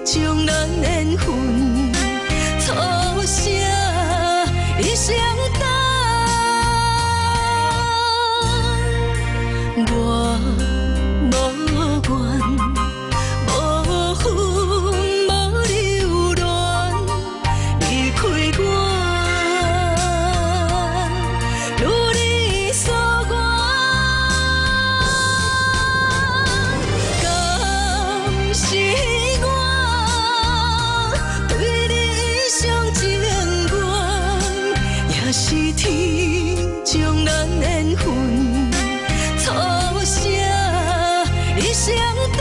将咱缘分错写一生等。我无怨，无恨，无留恋，离开我，如你所愿。敢是我对你上情愿，也是天将咱缘分错写一生等。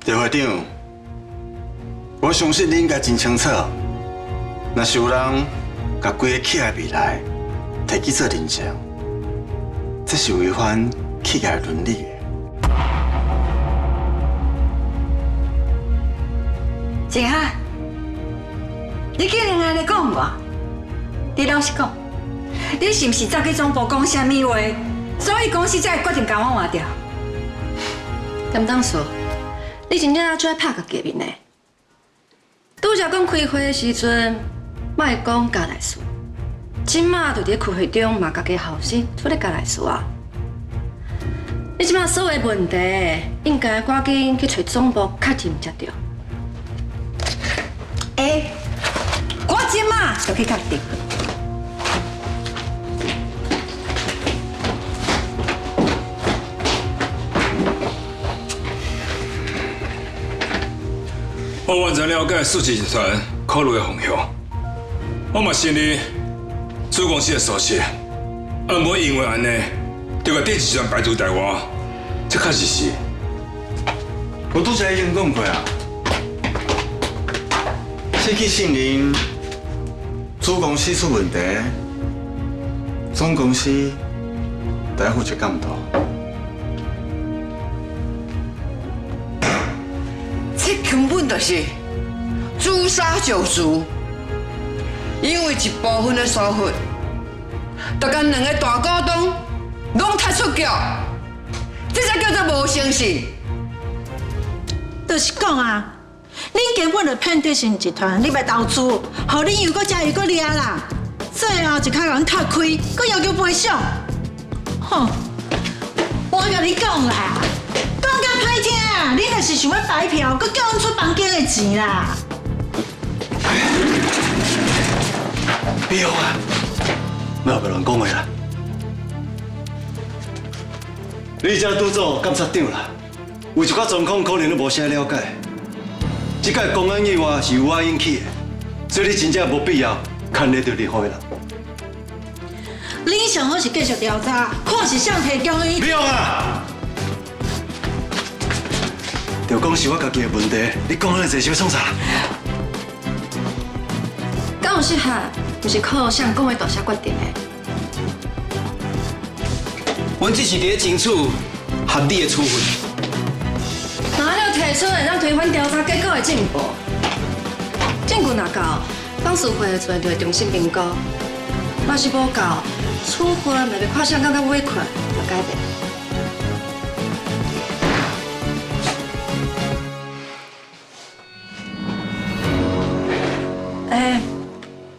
刘会长，我相信你应该真清楚，若是有人把规个企业未来摕去做认证，这是违反企业伦理的。静海，你竟然安尼讲我？你老实讲，你是不是早去总部讲啥物话，所以公司才会决定将我换掉？敢当说，你真正最爱拍个假面的？拄则讲开会的时阵，莫讲交代事，即马就伫开会中嘛，家己后生出咧交代事啊！你即马所有的问题，应该赶紧去找总部确认才对。我即马就去确定。我完全了解数字集团考虑的方向，我嘛信任主公司的熟悉，唔会因为安尼就把电集团排除在外，这确实是。我拄才已经讲过啊，失去信任，主公司出问题，总公司就要负责监督。这根本就是诛杀九族，因为一部分的疏忽，就将两个大股东拢踢出局，这才叫做无诚信。就是讲啊，恁根本就骗德信集团，你来投资，互恁又搁食又搁掠啦，最后一卡甲阮踢开，搁要求赔偿。哼，我甲你讲啦，讲甲歹听，恁若是想要白嫖，搁叫阮出房间的钱啦。不要啊！不要乱讲话啦！你这拄做监察长啦，为一寡状况可能你无啥了解。这届公安意外是由我引起的，所以你真正无必要牵连到立法的人。恁上好是继续调查，看是谁提供伊。不要啊！就讲是我家己的问题，你讲安尼济是要创啥？敢有适合，不是靠谁讲的大声决定的。阮只是伫争取合理的处分。哪有提出会让推翻调查结果的证据？证据若够，放诉会的时阵就会重新评估；若是无够，处分咪要看谁感觉委屈，就改变。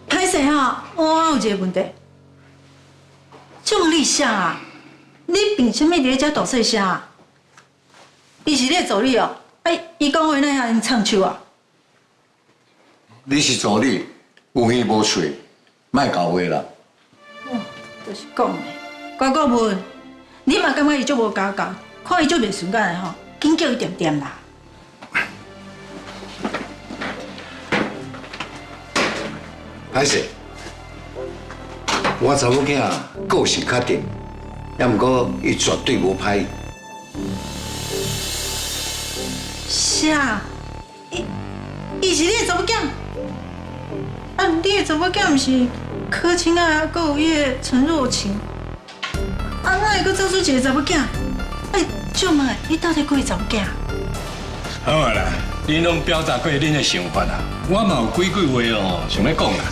歹势吼，我有一个问题，种立夏啊，你凭什么伫咧遮大细声啊？伊是你的助理哦，伊讲话那遐用唱手啊？你是助理，有耳无喙，莫搞话啦。就是讲的，乖乖问，你嘛感觉伊足无教教，看伊足袂顺眼的吼，紧叫伊点点啦。歹势，我查某囝个性确定，也毋过伊绝对无歹意。是啊，伊是你的查某囝，啊，你的查某囝毋是柯青啊，还有迄个陈若晴，啊，哪会阁找出一个查某囝？就问你到底几个查某囝？好啊啦，恁拢表达过恁的想法啦，我嘛有几句话哦，想要讲啦。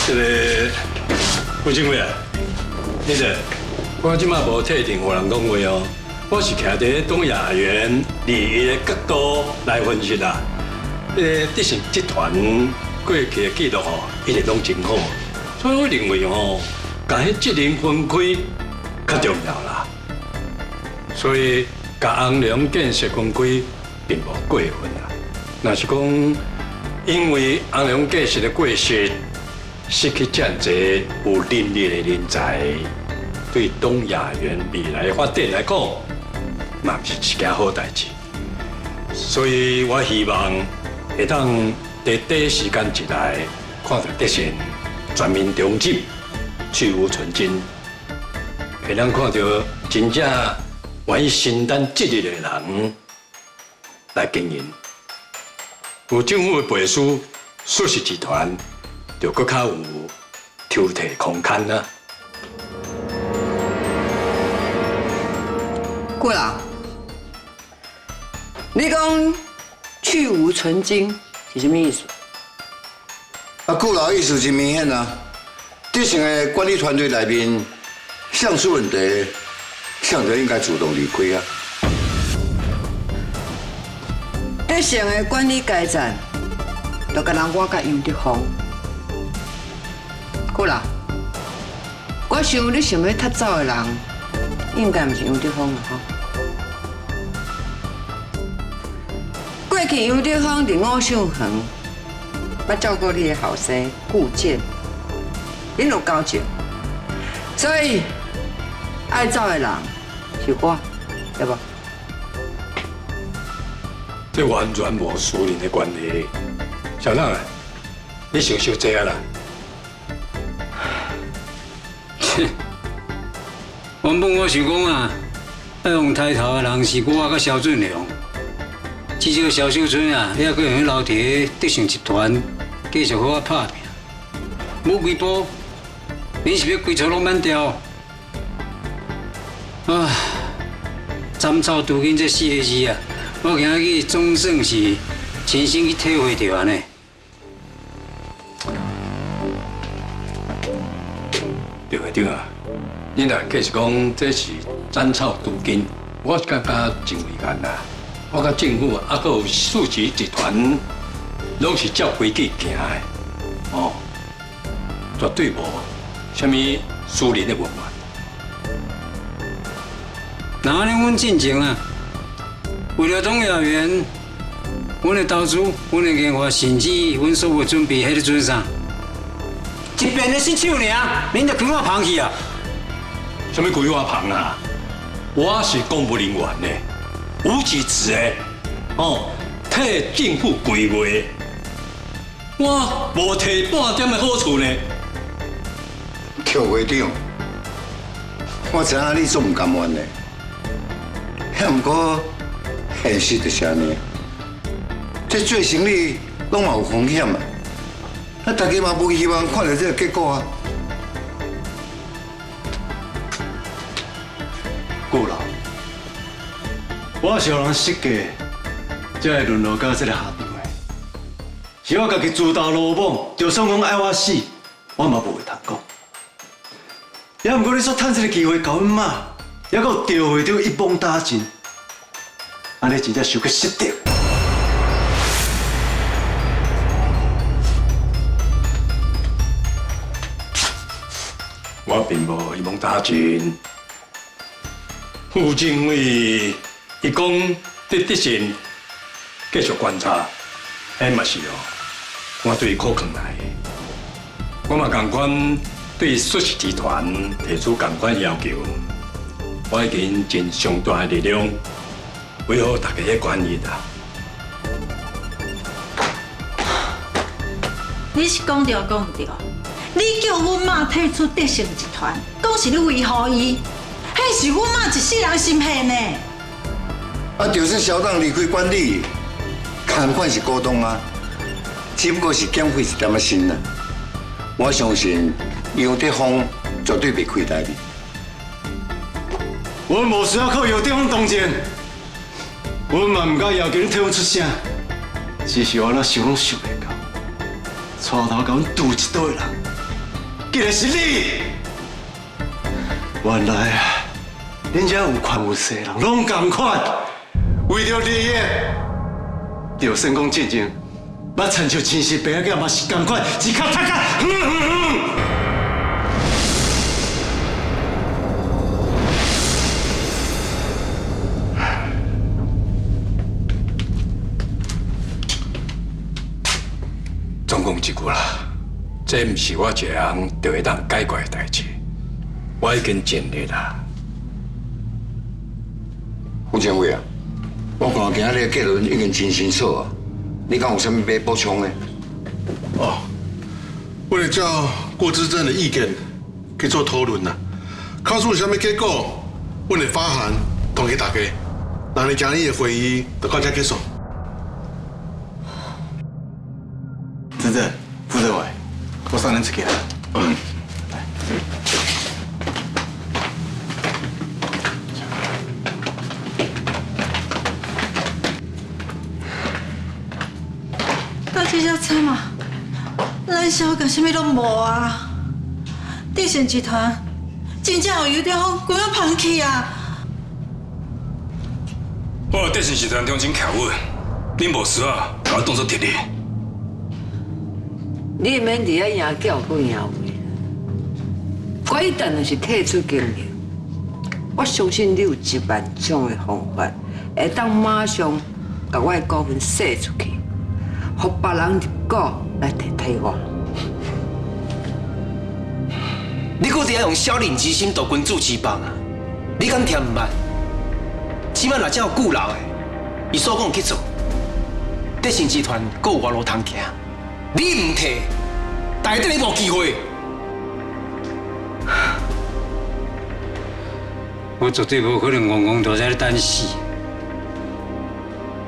这个副政委啊，你个，我即马无特定互人讲话哦，我是徛在东亚园利益的角度来分析啦。德信集团过去的记录吼，一直拢真好，所以我认为吼，甲迄责任分开较重要啦。所以甲洪良建设分开并无过分啦。若是讲因为洪良建设的过失，失去这样侪有能力的人才，对东亚园未来发展来讲，嘛不是一件好代志。所以我希望会当在第一时间之内，看到德信全面重整，去无存精，会当看到真正愿意承担责任的人来经营。有政府的背书，硕实集团就更较有抽屉空间啦。顾老，你讲去无存精是什么意思？啊，顾老意思真明显啊！德信的管理团队内面，上出问题，上就应该主动离开啊。德信的管理改善，就跟人我甲杨德芳。顾老，我想你想要踢走的人，应该不是杨德芳了吼。过去杨德芳伫五相园，捌照顾你的后生顾健，恁有交情，所以爱走的人是我，对不？这完全无私人的关系。小浪啊，你想伤济啊啦！原本我想讲啊，要用抬头的人是我甲萧俊良，至少萧小春啊，还阁用留伫德信集团继续好我拍拼。无几步，你是要规撮拢慢掉？啊！斩草除根这4个字啊，我今日总算是亲身去体会到安尼。对个对啊，你若继续讲这是斩草除根，我是感觉真危险啦。我甲政府啊，阁有数级集团，拢是照规矩行的，哦，绝对无什么私人的文化。那安尼，阮进前啊，为了东亚园，阮的投资、阮的研发，甚至阮所有准备，迄个阵上，一边的失手尔，恁就开我旁去啊！什么规划旁啊？我是公务人员呢，有职责的，哦，替政府规划，我无摕半点的好处呢。邱会长，我知影你总唔甘愿的，遐毋过现实就是安尼。这做生意拢嘛有风险啊，啊，大家嘛无希望看到这个结果啊。顾老，我是让人设计，才会沦落到这个下场的。是我家己自投罗网，就算讲爱我死，我嘛无会通讲。也毋过你煞趁这个机会甲阮骂，也阁有赵会长一网打尽，安尼真正伤过失德。我并无一网打尽。副政委伊讲德信继续观察，迄嘛是哦，我对伊苦劝来的。我嘛共款对硕实集团提出共款要求，我已经尽上大的力量维护大家的权益啦。你是讲对讲唔对？你叫阮妈退出德信集团，讲是你维护伊，迄是阮妈一世人心血呢。啊，就算小党离开管理，同款是股东啊，只不过是减费一点仔薪啦。我相信杨德芳绝对袂亏待你。我无需要靠有地方同情，我嘛唔敢要求你替我出声，只是我那想拢想袂到，带头甲阮赌一刀的人，竟然是你！原来啊，恁遮有权有势人，拢共款，为着利益，就算讲进前，捌亲像亲生爸仔嘛是共款，一脚踢甲，总讲一句啦，这毋是我一个人就会当解决的代志，我已经尽力啦。吴建伟啊，我看今日的结论已经真清楚啊，你敢有啥物要补充的？哦，为了照郭志正的意见去做讨论啦，考出有啥物结果，我会发函通给大家。那你今日的会议就到这结束。志正，副政委，我送恁出去啦。到这只惨啊！咱小甲啥物拢无啊！地盛集团真正有余德芳规个放弃啊！我有德信集团中心客户，恁无事啊，把我当作敌人。你免伫遐赢叫不赢位，我一旦就是退出经营，我相信你有1万种的方法，会当马上把我的股份释出去，互别人入股来替替我。你搁伫遐用小人之心夺君子之棒啊！你敢听唔捌？起码若只有顾老的，伊所讲去做，德信集团搁有外路通行。你唔摕，大等你无机会。我绝对无可能戆戆大在咧等死。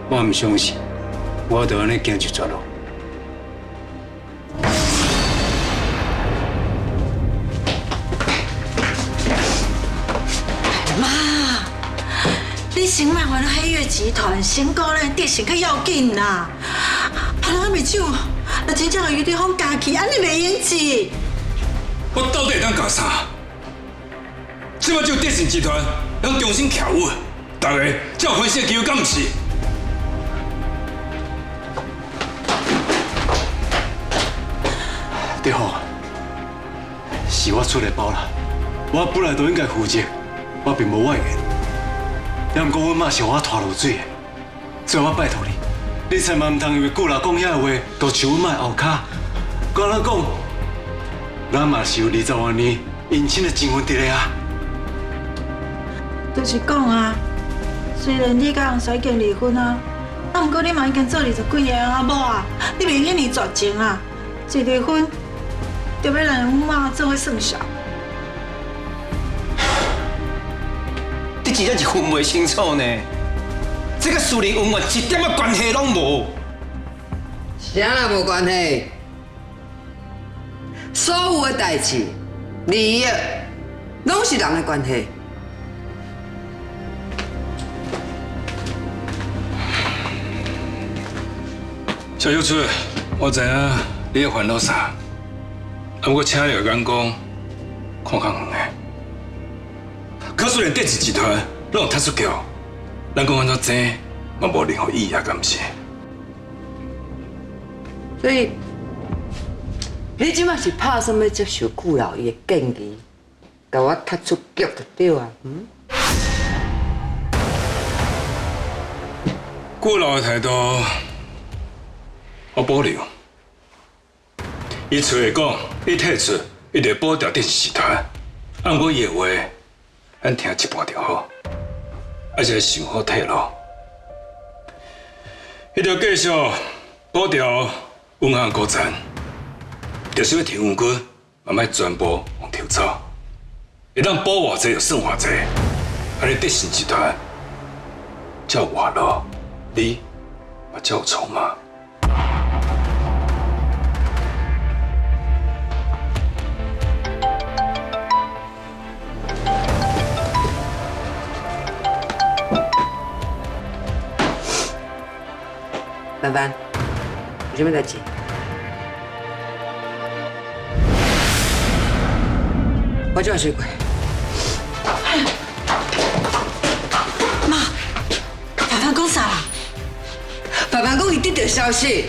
我唔相信，我就安尼行一绝路。妈，你先卖完黑月集团，先顾咱德信较要紧啦。别人未手，若真正有余德芳家去，安尼袂用子。我到底会当干啥？即摆只有德信集团能重新跳舞，大家才有欢喜的机会，敢毋是？德芳，是我出来包啦，我本来就应该负责，我并无外援。但毋过阮妈是我拖落水的，所以我拜托你，你千万唔通因为顾老讲遐话，都受阮妈后骹。讲咱讲，咱嘛是有20多年姻亲的情分伫咧啊。就是讲啊，虽然你甲洪水已经离婚啊，啊，毋过你嘛已经做20几个阿某啊，你袂遐尔绝情啊，一离婚就要让阮妈做伙算账。你真正是分袂清楚呢，这个私人恩怨一点仔关系拢无。啥啦无关系，所有的代志、利益，拢是人的关系。小秀春，我知影你的烦恼啥，不过请你有眼光，看较远的。可是连电子集团拢有踢出去，咱讲安怎争，嘛无任何意义啊，敢毋是？所以，你即摆是拍算要接受顾老爷的建议，甲我踢出局就对啊，顾老的态度，我保留。伊出来讲，伊退出，一定保掉电视集团。按我伊的话，咱听一半就好，而且想好退路。伊着继续保掉银行股产，就是要提援军，慢慢全部往抽走。会当保偌济就算偌济，安尼德信集团才有活路，你嘛才有筹码。凡凡，有啥物代志？我就要睡过。得到消息，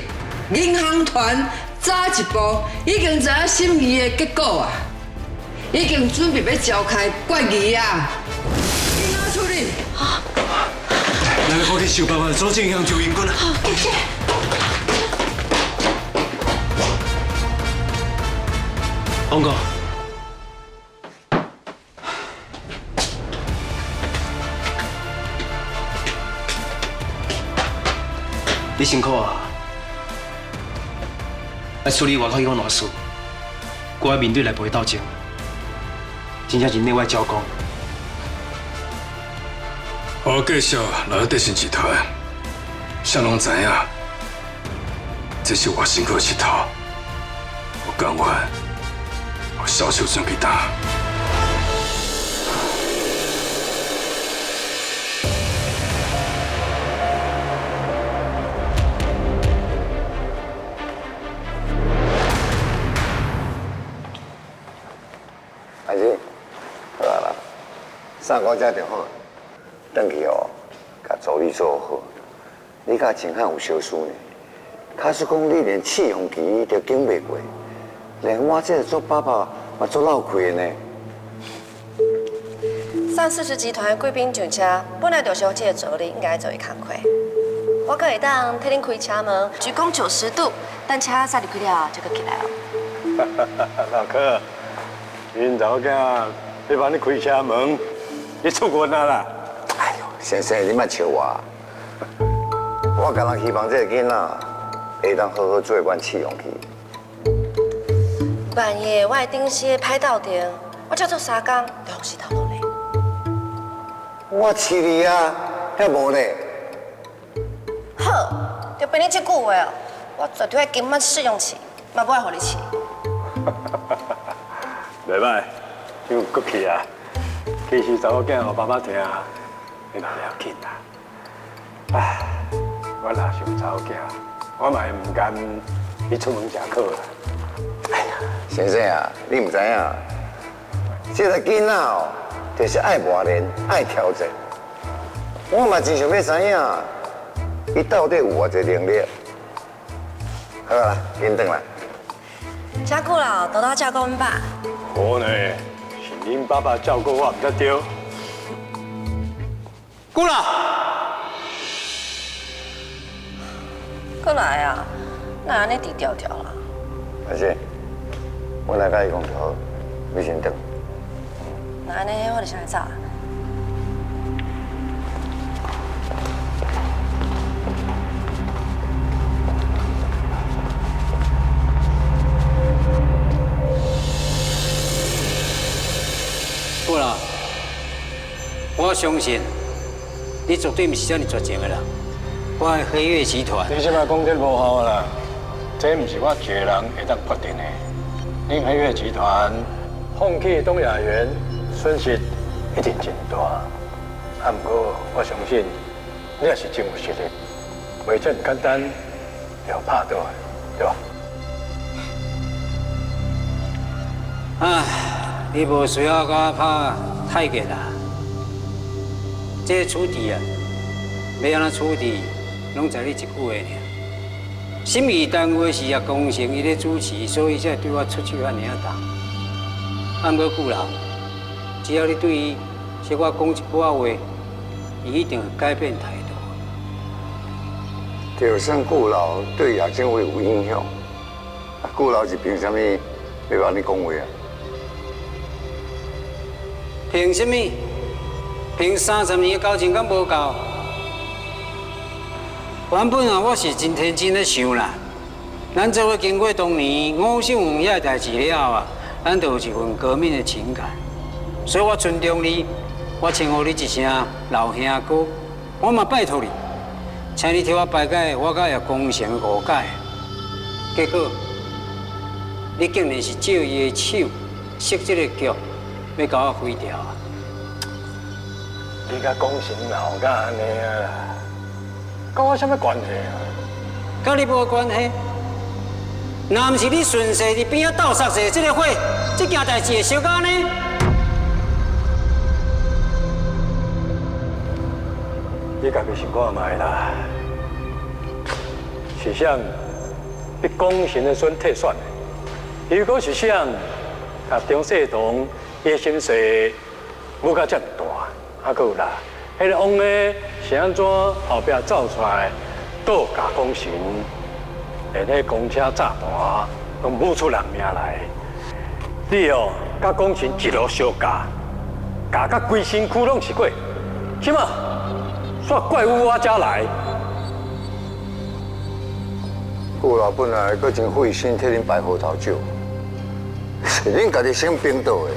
银行团早一步已经知影审议的结果啊，已经准备要召开决议啊。银行处理。咱赶紧想办法阻止银行救援军啊！好，谢谢。王哥，你辛苦啊！来处理外口迄款乱事，国外面对内部的斗争，真正是内外交攻。我介绍来到德信集团，谁拢知影，这是我辛苦的佚佗。我甘愿，我小手准备打。阿姐，好啦，三个家就好，等去哦，甲助理做好。你甲秦汉有小事呢，卡是讲你连试用期都经袂过，连我这个做爸爸嘛做闹亏的呢。上40集团贵宾上车，本来就是我这个助理应该做伊工课。我可会当替恁开车门，鞠躬90度，等车驶入去了就搁起来哦。老柯，恁查某囝要帮你开车门，你出运啊啦！哎呦，先生，你莫笑我，我敢若希望这个囡仔会当好好做阮试用期。半夜我的顶时歹斗阵，我才做3工就服侍头路嘞。我饲你啊，遐无咧。好，就凭你这句话哦，我绝对会经满试用期，嘛不爱互你饲。袂歹，又搁去啊！其实查某囝互爸爸听，你嘛了紧啦。唉，我若是有查某囝，我嘛会唔甘你出门食苦啦。哎呀，先生啊，你唔知影，这个囡仔哦，就是爱磨练、爱挑战。我嘛真想要知影，伊到底有偌济能力。好啦，紧转来。遮久了，都照顾阮爸。好呢，是恁爸爸照顾我唔得对。过来。过来啊，哪安尼低调调啦？阿姐，我来甲伊讲就好，你先等。那安尼我就先来走啦。好啦，我相信你绝对不是这么绝情的人。我的黑月集团，你即摆讲这无效啦，这不是我一个人会当决定的。恁黑月集团放弃东亚园，损失一定真大。啊，不过我相信你也是真有实力，袂这么简单就拍倒的，对吧？啊，你无需要甲我拍太极啦。这个处理啊，要安怎处理，拢在你一句话尔。审议单位是也公正，伊咧主持，所以才对我出手安尼啊重。啊，不过顾老，只要你对伊小可讲一句话，伊一定会改变态度。就算顾老对亚政会有影响，啊，顾老是凭什么要帮你讲话啊？凭什么？凭30年的交情敢无够？原本啊，我是真天真咧想啦，咱做伙经过当年5秀园遐代志了啊，咱就有一份革命的情感，所以我尊重你，我称呼你一声老兄哥，我嘛拜托你，请你替我排解我甲叶公成的误解。结果，你竟然是借伊的手，设这个局，要甲我毁掉啊！你甲讲成闹甲安尼啊，跟我什么关系啊？甲你无关系。若毋是你顺势伫边仔斗杀者这个火，这件代志会烧到呢？你家己想看卖啦。是想被公神的选替选的，如果是想甲中世堂伊的心势无甲遮大，还佫有啦，迄个王呢是安怎后壁走出来倒架公神，连迄公车炸弹拢舞出人命来。你哦，甲公神一路相架，架甲规身躯拢是鬼，起码煞怪物我遮来。顾老本来佫真费心替恁摆葡萄酒，是恁家己先冰倒的。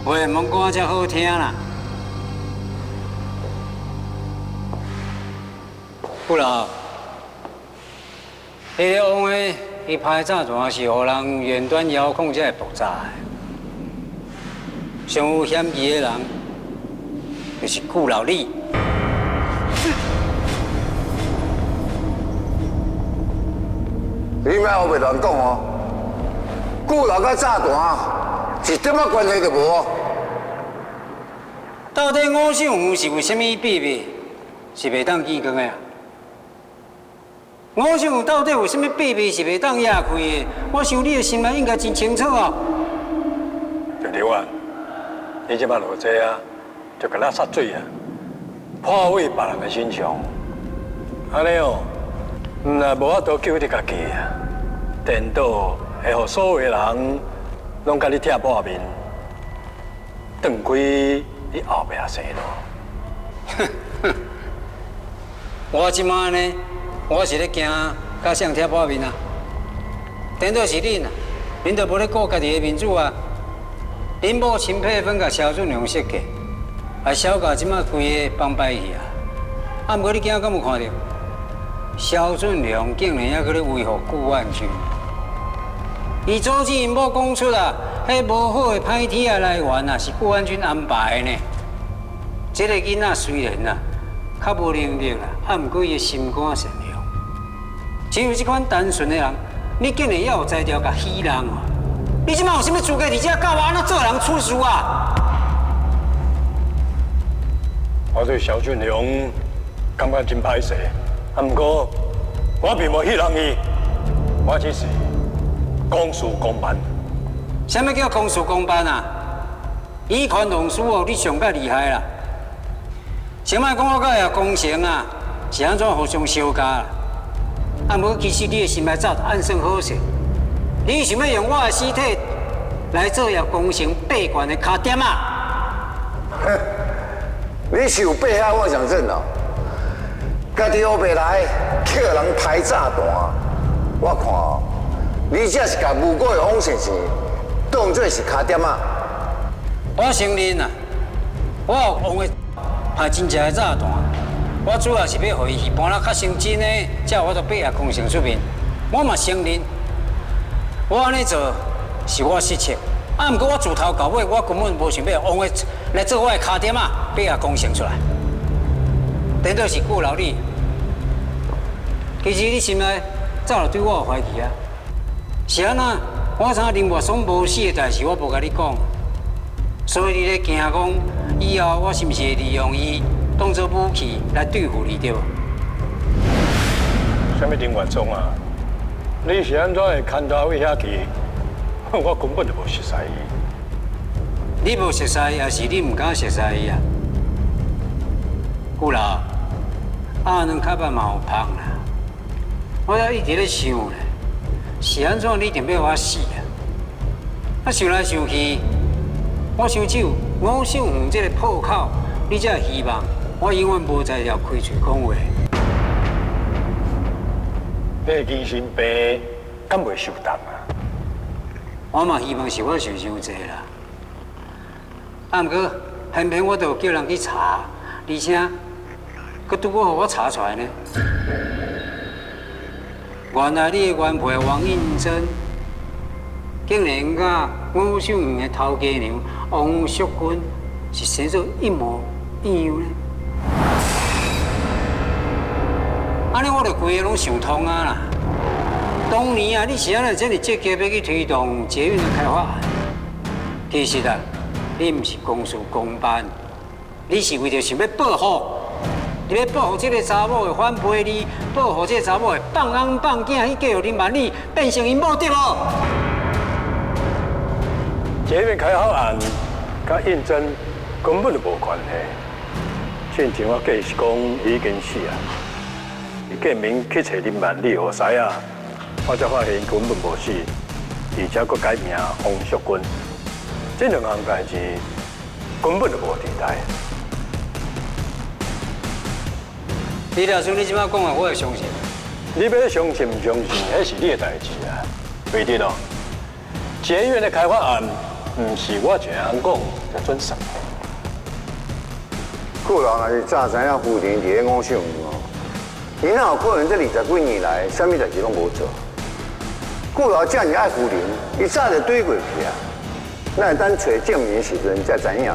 话莫讲遮好听啦。不啦，迄个王诶，伊拍炸弹是互人远端遥控才会爆炸的。上有嫌疑的人，就是顾老李。你莫后袂乱讲哦，顾老甲炸弹一点仔关系都无。到底吴秀红是为什么秘密是袂当见光的啊？吴秀红到底有什么秘密是袂当压开的？我想你的心内应该真清楚啊。对刘啊，你即摆落这啊，就甲咱杀水啊，破坏别人的形象。安尼哦，若无法度救你家己啊，颠倒会互所有的人拢甲你贴破面，断开你后壁生路。我即摆呢，我是咧惊甲谁贴破面啊？颠倒是恁啊，恁都无咧顾家己的面子啊！恁某陈佩芬甲肖俊良设计，啊肖甲即摆规个放歹去啊！啊，毋过你今仔敢有看到？肖俊良竟然还搁咧维护顾万军，伊阻止因某讲出啊，迄无好的歹体啊来源啊，是顾万军安排的呢。这个囡仔虽然啊较无能力啦，啊，毋过伊的心肝善良。只有这款单纯的人，你竟然还有才调甲欺人哦！你即摆有啥物资格伫遮教我安怎做人处事啊？我对肖俊良感觉真歹势。啊，毋过我并无迄人伊，我只是公事公办。什么叫公事公办啊？以权弄事哦，你上较厉害啦！先莫讲我甲遐工程啊，是安怎互相相加啦？啊，无其实你的心内早就暗算好势，你想要用我的尸体来做遐工程闭关的卡点啊？哼，你是有背下妄想症哦？家己学袂来，叫人拍炸弹，我看哦，你只是甲无辜的风险钱当作是卡点啊！我承认啊，我有用的拍真正的炸弹，我主要是要互伊戏搬得较成真的，才有法度逼下工程出面。我嘛承认，我安尼做是我失策，啊，毋过我自头到尾，我根本无想要用的来做我的卡点啊，逼下工程出来。颠倒是顾老李，其实你心内早就对我有怀疑啊。是安那？我知影林外爽无死的代志，我无甲你讲，所以你咧惊讲以后我是毋是会利用伊当作武器来对付你对无？什么林外忠啊？你是安怎会牵头位遐去？我根本就无熟悉伊。你无熟悉，还是你唔敢熟悉伊啊？顾老。阿两脚板嘛有芳啦，我一直咧想咧，是安怎你一定要我死啊？啊想来想去，我想只有吴秀红这个破口，你才希望我永远无才调开嘴讲话。你的精神病敢袂受当啊？我嘛希望是我想伤济啦，啊毋过偏偏我都叫人去查，而且。佮拄好，互我查出来呢。原来你的原配王应珍，竟然甲吴秀云的头家娘王淑君是生做一模一样呢。安尼我著规个拢想通啊啦。当年啊，你是安尼这么积极要去推动捷运的开发案，其实啊，你毋是公事公办，你是为着想要报复。你要报复这个查某的反背你，报复这个查某的放翁放囝去嫁予林万里，变成因某对无？这面开发案甲应征根本就无关系。进前我计是讲伊已经死啊，伊建明去找林万里何使啊？我才发现伊根本无死，而且佫改名黄淑君。这两项代志根本就无地带。李大叔，你即摆讲话，我会相信。你要相信唔相信，迄是你的代志啊。为滴咯，捷运的开发案，唔是我一个人讲就准算。顾老若是早知影夫人伫咧五秀园哦，伊哪有可能这20几年来，啥物代志拢无做？顾老这么爱夫人，伊早就对过去啊。那会等找证明的时阵才知影。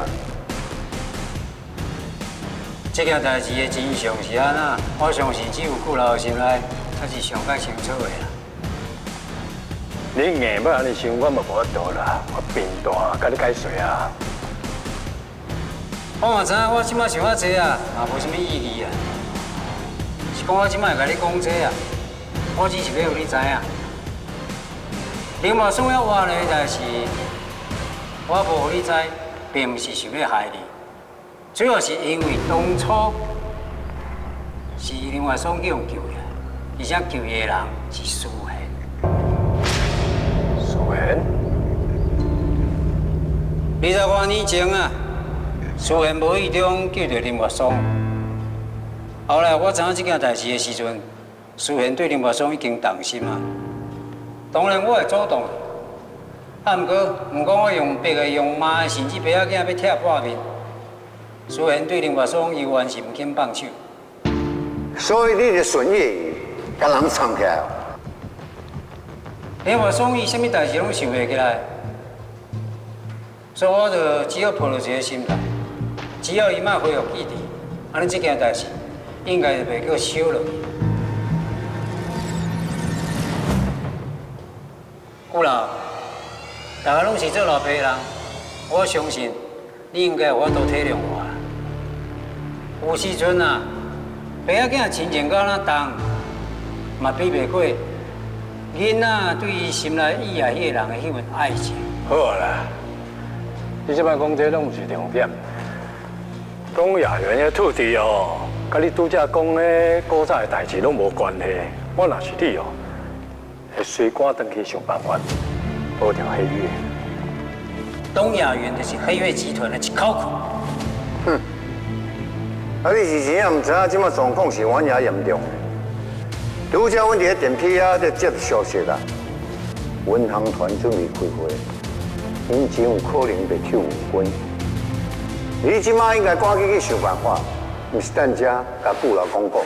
这件代志的真相是安那？我相信只有顾老的心内才是上解清楚的啦。你硬要安尼想，我嘛无法度啦。我变大，甲你解说啊。我嘛知影，我即摆想遐济啊，也无啥物意义啊。是讲我即摆甲你讲这啊，我只是要互你知影。林茂松要活的代志，我无互你知，并不是想要害你。主要是因为当初是林茂松叫人救的，而且救伊的人是苏贤。苏贤20多年前啊，苏贤无意中救到林茂松。后来我知影这件代志的时阵，苏贤对林茂松已经动心啊。当然我会主动，毋过我用爸的、用妈的，甚至爸仔囝要拆破面。苏贤对林茂松依然是唔肯放手。所以你就顺意，甲人藏起来哦。林茂松伊啥物代志拢想袂起来，所以我就只好抱着一个心态，只要伊莫恢复记忆，安尼这件代志应该就袂叫烧落去。顾老，大家拢是做老爸的人，我相信你应该有法度体谅我。有时阵啊，爸仔囝亲情到哪重，嘛比袂过囡仔对伊心内意爱迄个人的迄份爱情。好啦，你即摆讲这拢毋是重点。东亚园的土地哦，甲你拄则讲的古早的代志拢无关系。我若是你哦，会随赶回去想办法保条合约。东亚园就是黑月集团的一口库。哼！啊，你是真正毋知影，即摆状况是愈来愈严重。拄则阮伫咧电梯啊，在接消息啦，民航团准备开会，因真有可能被抢军。你即摆应该赶紧去想办法，毋是等遮甲顾老讲过。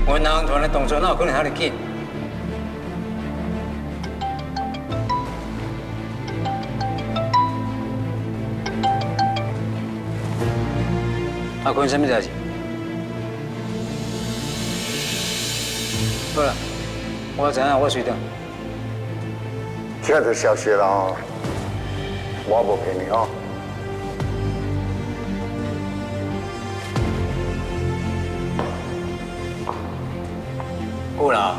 民航团的动作哪有可能遐尼紧？阿坤，什么代志？好了，我知影，我随等。听到消息了哦，我无骗你哦。顾老，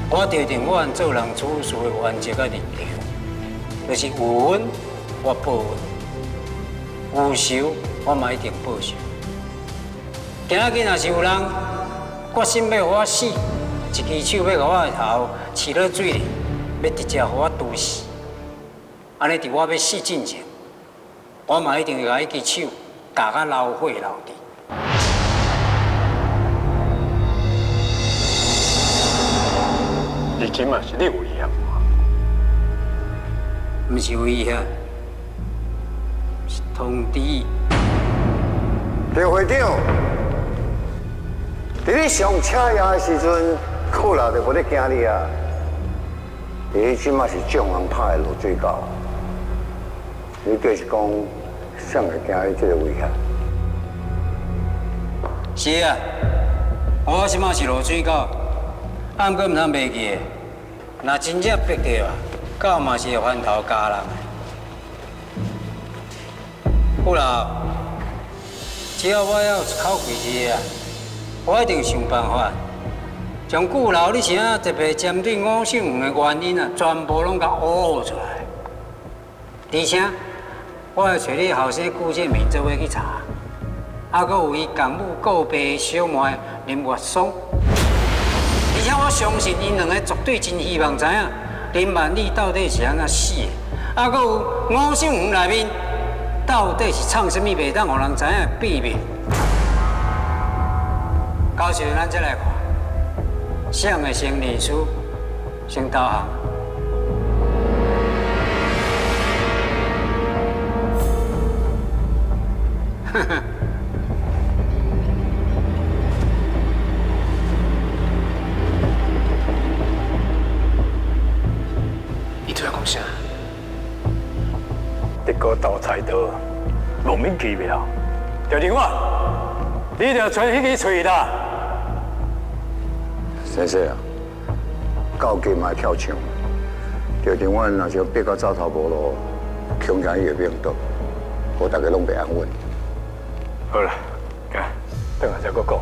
我决定我按做人处事的原则甲认定，就是有恩我报恩，有仇我嘛一定报仇。今仔日若是有人决心要我死，一支手要甲我的头刺落水里，要直接互我毒死，安尼伫我要死之前，我嘛一定会甲伊支手夹到流血流地。你今嘛是你危险，毋是危险，是通知。刘会长，伫你上车呀的时阵，顾老就无咧惊你啊。伊即马是众人拍的落水狗，你就是讲，谁会惊伊这个危险？是啊，我即马是落水狗，啊，毋过毋通袂记的，若真正逼着啊，狗嘛是会翻头家人的。顾老，只要我有一口气啊，我一定想办法，将旧楼你啥特别针对吴姓黄的原因啊，全部拢甲挖出来。而且，我会找你后生顾建明做伙去查，还佫有伊公母告白小妹林月松。而且我相信因两个绝对真希望知影林万里到底是安怎死的，还佫有吴姓黄内面到底是藏什么袂当互人知影的秘密。到时咱再来看，谁会先认输，先投降。呵呵。你对我讲啥？这个盗菜刀莫名其妙，就另外，你就找迄个找啦。先生啊，到家嘛跳墙，就另外若像逼到走投无路，恐惊伊会变倒，互大家拢袂安稳。好啦，行，等下再搁讲。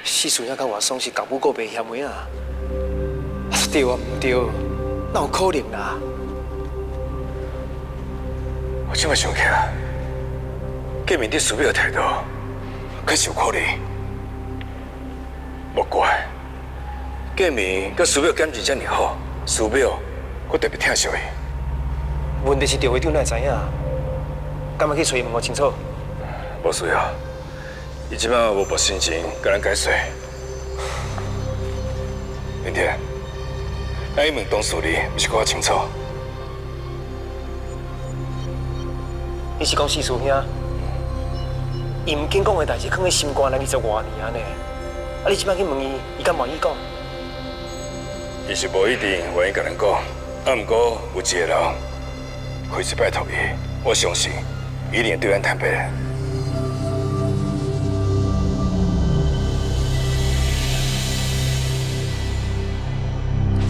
时阵也甲外送是公母告白嫌的啊，对啊，唔对，哪有可能啦？我即摆想起来，见面对苏表的态度，确实有可能。莫怪，见面甲苏表感情遮尔好，苏表我特别疼惜伊。问题是赵会长哪会知影？敢要去找伊问我清楚？无需要，伊即摆无无心情甲咱解说。明天，咱一问当事人，毋是搁较清楚？你是讲四叔兄？伊唔肯讲的代志，放在心肝内20多年啊呢。啊，你即摆去问伊，伊敢愿意讲？伊是无一定愿意甲咱讲，啊，毋过有一个人可以去拜托伊，我相信伊一定会对咱坦白。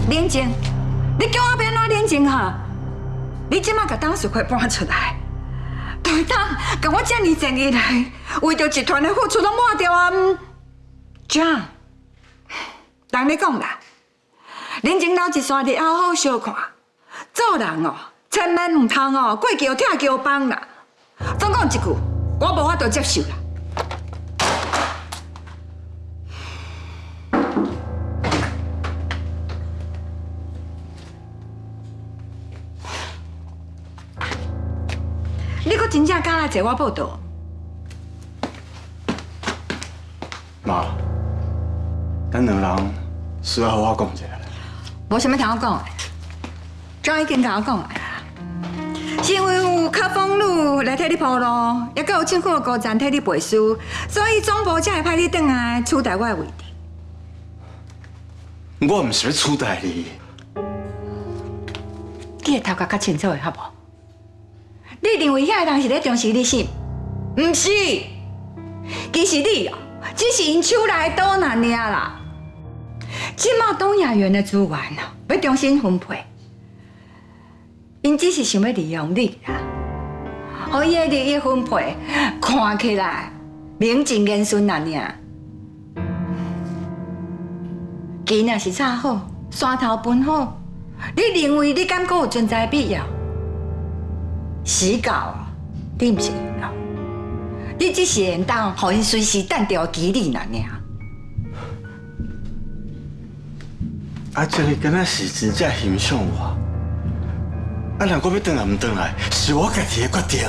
冷静，你叫我要安怎冷静哈？你即马甲当事会搬出来，对当甲我遮尔正义来，为着集团的付出拢抹掉啊！这样，人咧讲啦，人情老一线日好好小看，做人哦，千万唔通哦过桥拆桥帮啦。总讲一句，我无法度接受啦。你搁真正敢来坐我报道？妈，咱两人需要好好讲一下。无啥物通我讲的，早已经甲我讲的啦。是因为有柯风路来替你铺路，也佮有政府的高层替你背书，所以总部才会派你转来取代我的位置。我唔是要取代你。你会头壳较清楚的好无？你认为遐个人是咧重视你心？唔是，其实你哦，只是因手内的刀难尔啦。即马东亚园的资源哦，要重新分配，因只是想要利用你啦，互伊的利益分配看起来名正言顺啦尔。钱若是炒好，山头分好，你认为你敢阁有存在必要？死狗啊！你唔是狗，你只是会当互因随时等着击你啦尔。啊，这个敢若是真正欣赏我。啊，若我要转来唔转来，是我家己的决定。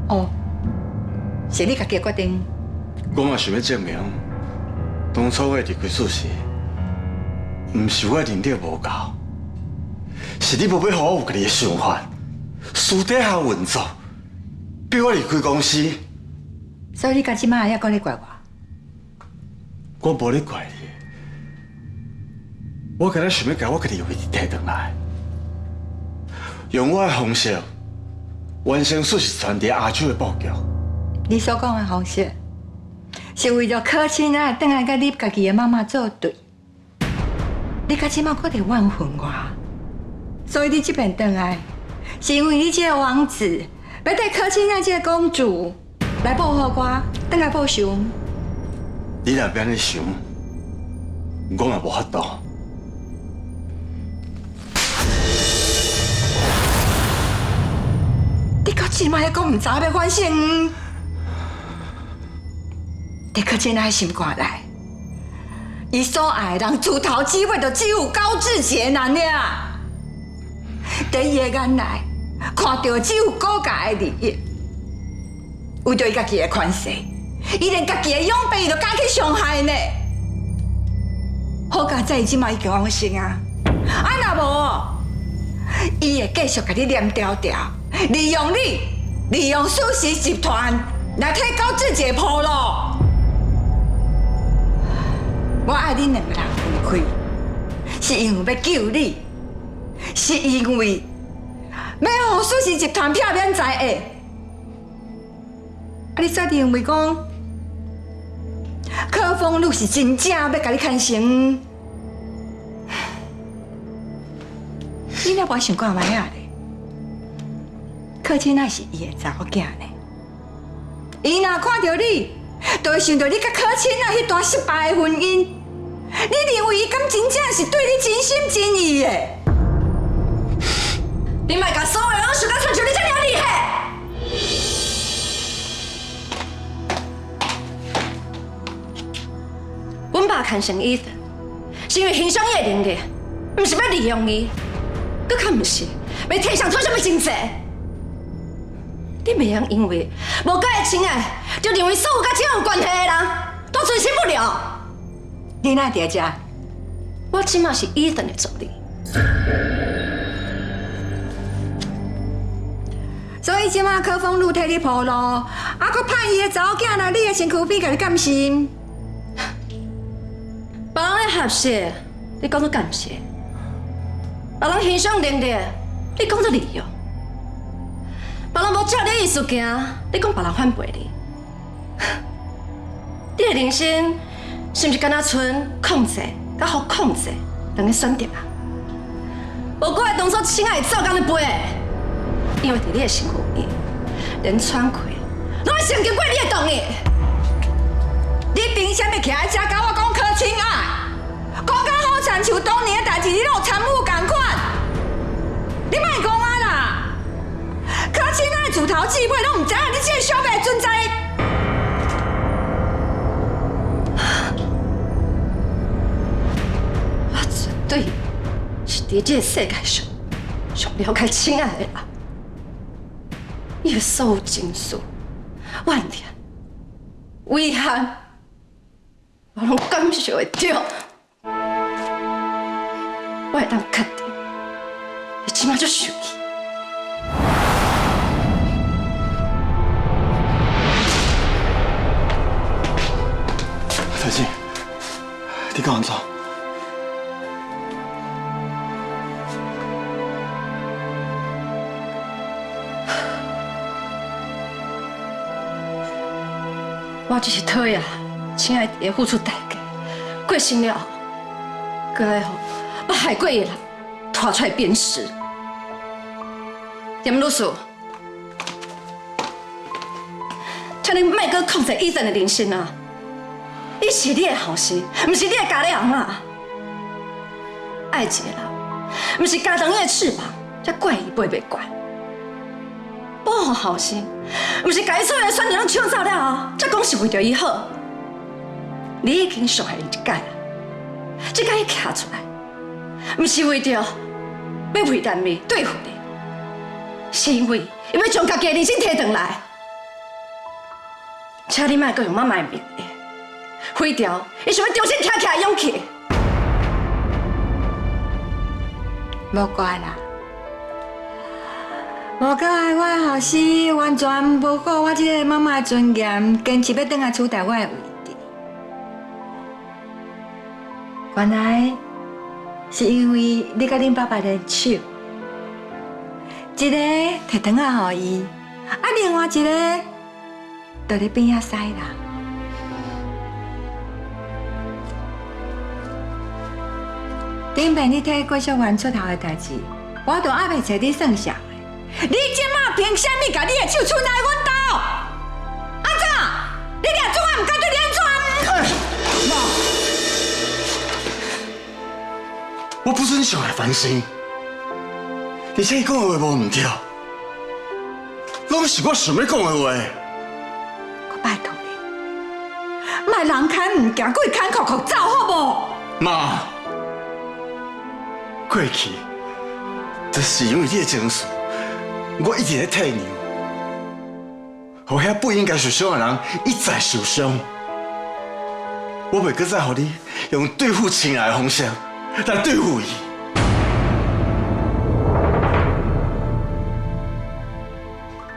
哦，是你家己的决定。我嘛想要证明，当初我的离开事实，唔是我能力无够，是你无要互我有家己的想法。私底下运作，逼我离开公司。所以你到即摆还搁咧怪我？我无咧怪你，我敢若想要把我家己位置摕回来，用我的方式完成事实传递亚洲的布局。你所讲的方式，是为了可亲啊，转来甲你家己的妈妈作对。你到即摆搁伫怨恨我，所以你这边回来，是因为你这个王子要带柯青爱这个公主来报复我，回来报仇。你若要安尼想，我嘛无法度。你到即摆还讲唔知要反省？你柯青爱心肝内，伊所爱的人自头至尾就只有高志杰人尔。在伊的眼内，看到只有国家的利益，为着伊家己的权势，伊连家己的养父伊都敢去伤害呢。好佳在伊即摆已经往生啊，若无，伊会继续甲你黏条条，利用你，利用苏氏集团来替高志杰铺路。我爱恁两个人分开，是因为要救你，是因为要让苏氏集团片面在下。你确定为讲柯风路是真正要甲你牵成？你若无想看卖啊咧？柯青那是伊的查某囝呢，伊若看到你，就会想到你甲柯青那迄段失败的婚姻。你认为伊敢真正是对你真心真意的？你莫甲所有人想甲亲像你这样厉害！阮爸牵成伊，是因为欣赏伊的能力，毋是要利用伊，搁较毋是要替上做什么真济。你袂用因为无甲伊亲爱，就认为所有甲这有关系的人都存心不了。你哪伫遮？我即马是伊顿的助理，所以即马柯风路替你铺路，啊，搁派伊的查某囝来你的身躯边，甲你甘心？别人咧合适，你讲做感谢；别人欣赏能力，你讲做利用；别人无照你意思行，你讲别人反背你。你的人生是毋是敢若剩控制甲互控制两个选择啊？无怪当初亲爱的走干你背，因为伫你的身躯边，连喘气拢会先经过你的同意。你凭啥物徛在遮甲我讲柯青爱？讲甲好像像当年的代志，你拢有参与共款。你莫讲啊啦！柯青爱自头至尾拢唔知影你这个小妹存在。我绝对是伫这个世界上上了解亲爱的人，伊的所有情绪、怨念、遗憾。我拢感受会到，我会当确定，你即马就生气。太静，你跟我走。我只是讨厌亲爱的付出代价，过身了后，搁来互把害过的人拖出来鞭尸。严律师，请你莫搁控制医生的人生啊！伊是你的后生，毋是你的家己人啊！爱一个人，毋是加长伊的翅膀，才怪伊飞袂悬。保护后生，毋是家己所有的选择拢抢走了后，才讲是为着伊好。你已经伤害伊一届了，这届伊徛出来，毋是为着要为难你、对付你，是因为伊要将家己的人生摕回来。请你莫阁用妈妈的名义毁掉伊想要重新站起来的勇气。无怪啦，无够爱我的后生，完全无顾我这个妈妈的尊严，坚持要回来取代我的位置。原来是因为你甲恁爸爸的手，一个摕糖仔予伊，啊，另外一个就咧边仔驶啦。顶遍你替郭秀环出头的代志，我都还袂找你算啥的。你即马凭啥物甲你的手伸来阮兜？安怎？你俩总也唔敢对你安怎？妈，我不准上来烦心，而且伊讲的话无唔对，拢是我想要讲的话。我拜托你，莫人牵唔行，鬼牵哭哭走，好无？妈，过去就是因为你的情绪，我一直在替你，互遐不应该受伤的人一再受伤。我袂搁再互你用对付亲爱的方式来对付伊。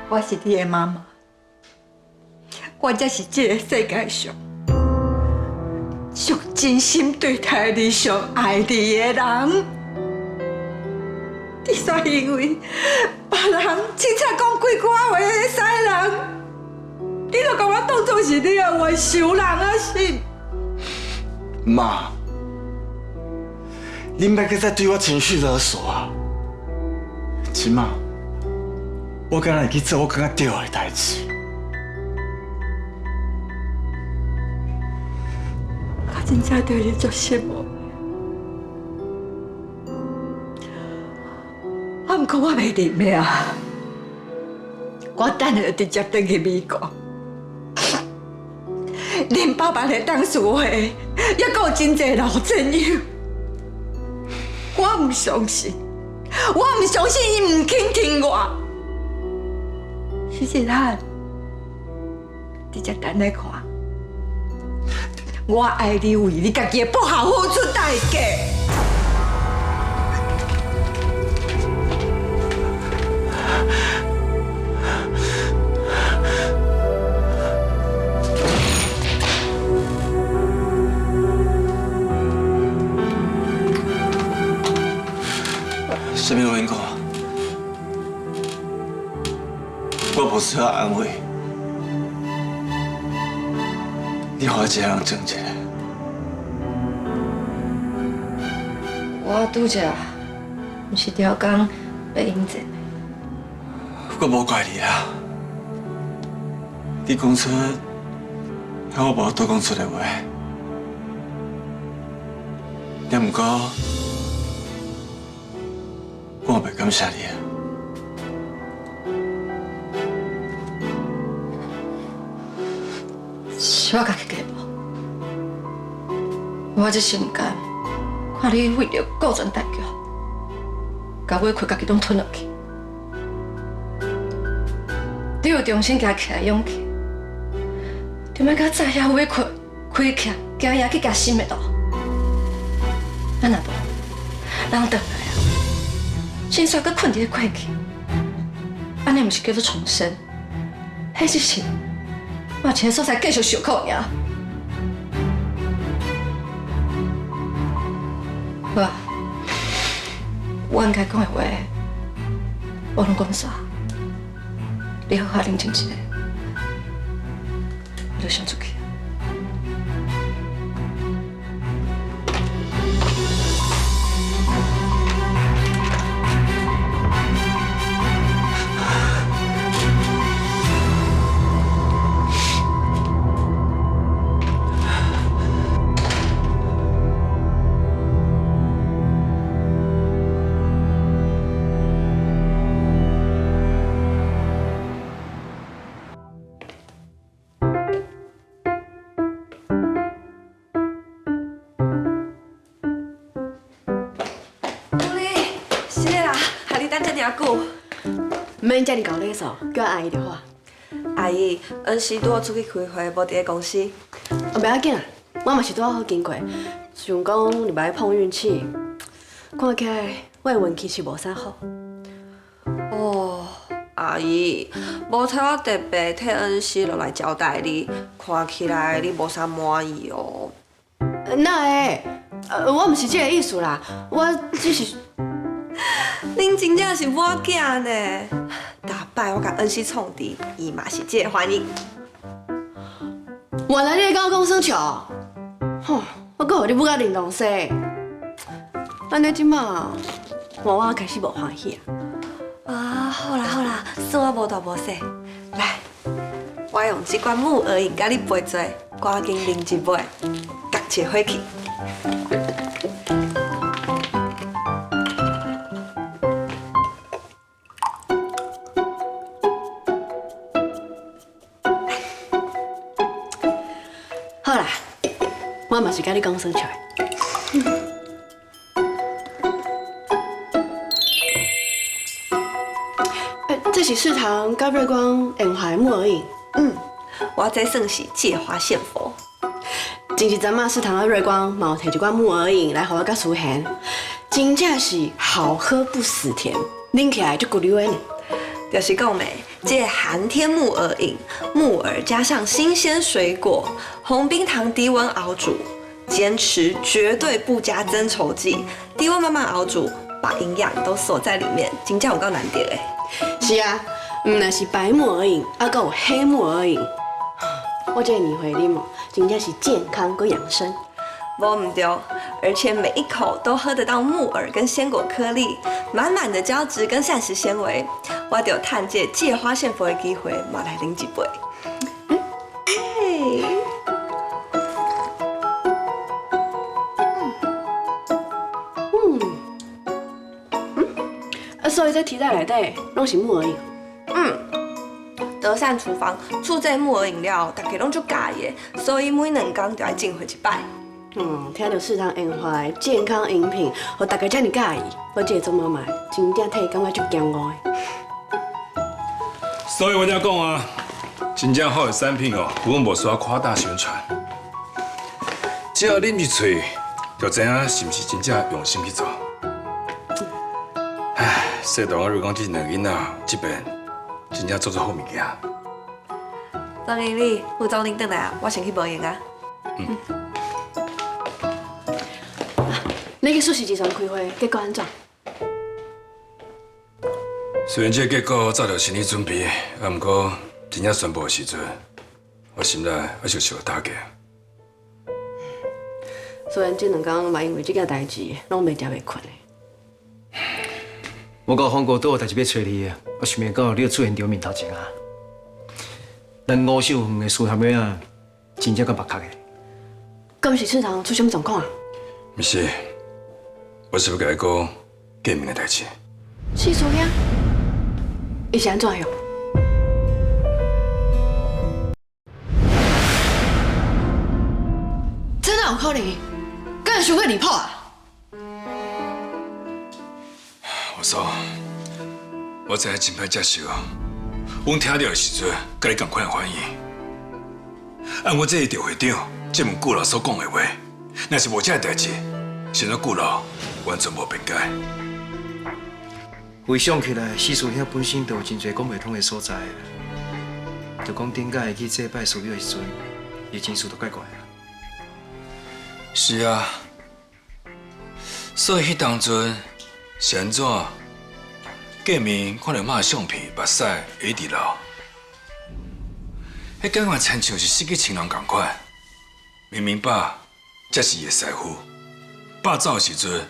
我是你的妈妈，我才是这个世界上上真心对待你、上爱你的人。你煞因为别人凊彩讲几句话的使人，你就把我当作是你的外仇人啊是？妈，你别搁再对我情绪勒索啊！即马，我敢若会去做我感觉对的代志。我真正对你足失望。不过我袂忍的啊！我等下直接转去美国。恁爸爸来当事会，还有真侪老战友。我唔相信，我唔相信伊唔肯听我。徐子涵，直接等来看，我爱你为你家己的不好付出代价。什么话讲？我无需要安慰，你互我一个人静一下。我拄则毋是条工被应征的。我无怪你啦，你讲出我无多讲出的话，但不过我袂感谢你啊。是我家己家无，我这心肝看你为着顾全大局，甲委屈家己拢吞落去。你有重新站起来勇气，就莫甲早遐委屈开起，惊野去夹心的路。啊，若无人倒来啊，心煞搁困伫咧过去，安尼毋是叫做重生，迄就是换一个所在继续受苦尔。好啊，我应该讲的话，我拢讲煞。你好好认真一下，我就想出去。免遮尔搞礼数，叫阿姨就好。阿姨，恩师拄好出去开会，无伫咧公司。不要紧啊，我嘛是拄好经过，想讲入来碰运气，看起来我的运气是无啥好。哦，阿姨，无采我特别替恩师落来交代你，看起来你无啥满意哦。哪会？我毋是这个意思啦，我只是。恁真正是我囝呢！大摆我甲恩师创治，伊嘛是这个反应。原来你甲我讲耍笑，吼！我搁互你母甲玲珑说，安尼即马我看我开始无欢喜啊。啊，好啦好啦，算我无大无小。来，我用这罐木耳饮甲你陪做，赶紧啉一杯，夹起火气。好啦，我嘛是甲你讲算出来。这是世堂甲瑞光研发的木耳饮。我这算是借花献佛。前一阵仔世堂啊瑞光嘛有摕一罐木耳饮来互我甲苏贤，真正是好喝不死甜，啉起来就骨溜的呢。就是讲的，这寒天木耳饮，木耳加上新鲜水果，红冰糖低温熬煮，坚持绝对不加增稠剂，低温慢慢熬煮，把营养都锁在里面，真正有够难得的。是啊，唔但是白木耳饮，还有黑木耳饮。我这个年会啉哦，真正是健康佮养生。无唔对，而且每一口都喝得到木耳跟鲜果颗粒，满满的胶质跟膳食纤维。我就趁这借花献佛的机会，嘛来啉一杯。所以这提袋内底拢是木耳饮。德善厨房出这木耳饮料，大家拢足介意的，所以每2天就要进回一摆。听到市场研发的健康饮品，互大家这么介意，我这个做妈妈真正替伊感觉足骄傲的。所以我才讲啊，真正好的产品哦，我们无需要夸大宣传，只要啉一喙，就知影是毋是真正用心去做。唉，细大我如讲这2个囡仔，这边真正做好物件。张经理，副总您转来啊，我先去报营啊。你去素食集团开会，结果安怎？虽然这个结果早就心理准备，啊，不过真正宣布的时阵，我心内还是受到打击。虽然这2天嘛因为这件代志，拢袂食袂困的。我甲方哥都有代志要找你啊，我想袂到你要出现在面头前啊。咱5秀园的师学妹啊，真正够目壳的。敢是市场出什么状况啊？不是，我是要甲你讲见面的代志。四叔兄，伊是安怎样？真的有可能？敢想要离谱啊？我说，我知影真歹接受，阮听到的时阵，甲你同款的反应。按我这个赵会长，这问顾老所讲的话，若是无这个代志，现在顾老完全无辩解。回想起来，四叔兄本身就有真侪讲袂通的所在，就讲顶摆会去祭拜师庙的时阵，伊情绪都怪怪的。是啊，所以迄当阵是安怎？见面看到妈的相片、目屎会直流，迄感觉亲像是失去亲人同款。明明爸才是伊的师傅，爸走的时阵，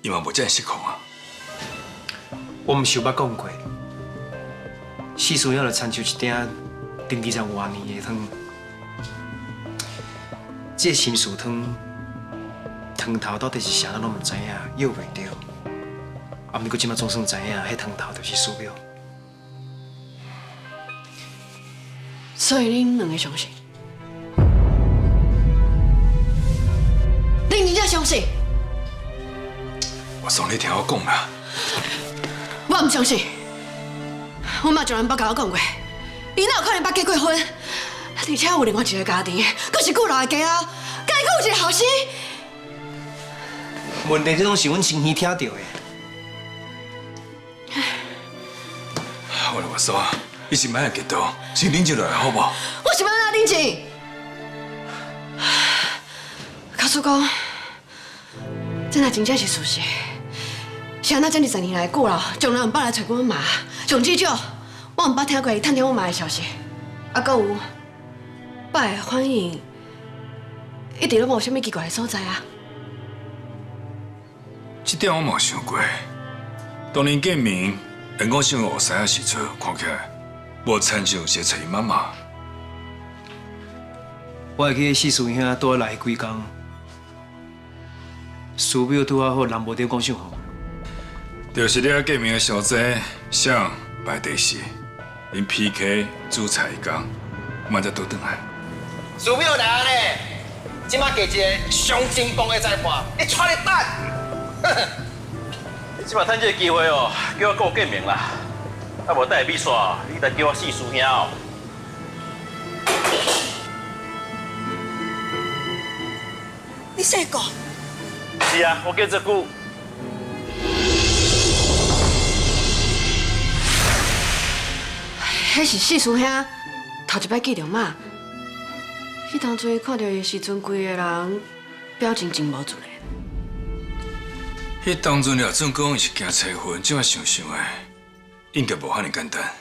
伊嘛无这样失控啊。我毋是有捌讲过，四叔兄就亲像一鼎长期在活年的汤，这心事汤，汤头到底是啥拢毋知影，约袂着。啊，毋过即马总算知影，迄汤头就是师庙。所以恁2个相信？恁真正相信？我送你听我讲啦。我唔相信，我妈就人捌甲我讲过，伊哪有可能捌结过婚，而且有另外一个家庭，佫是顾老的家后，甲伊佫有一个后生。问题这拢是阮亲耳听到的。我来我说，你是买个激动，先冷静落来好不好？我是要安怎冷静？告诉讲，这若真正是事实。是安那这20年来，顾老从来毋捌来找过阮妈，上至少我毋捌听过伊探听阮妈的消息，啊，搁有爸的反应，一直拢无啥物奇怪的所在啊。这点我冇想过，当年建明人讲上学生的时阵，看起来无亲像是找伊妈妈。我会记四叔兄倒来几工，师表拄啊好，人无伫讲上好。就是你建明的小姐想摆地势，因 PK 煮菜工，嘛才倒转来。师表来咧，即马加一个上正邦的裁判，你带你等。你即马趁这个机会哦，叫我顾建明啦。啊无带比赛，你得叫我四叔兄哦。你说过？是啊，我叫这句。迄是四叔兄头一摆见着嘛。迄当初看到伊时阵，规个人表情真无自然。迄当阵了，总讲伊是惊催婚，即马想想的，应该无遐尼简单。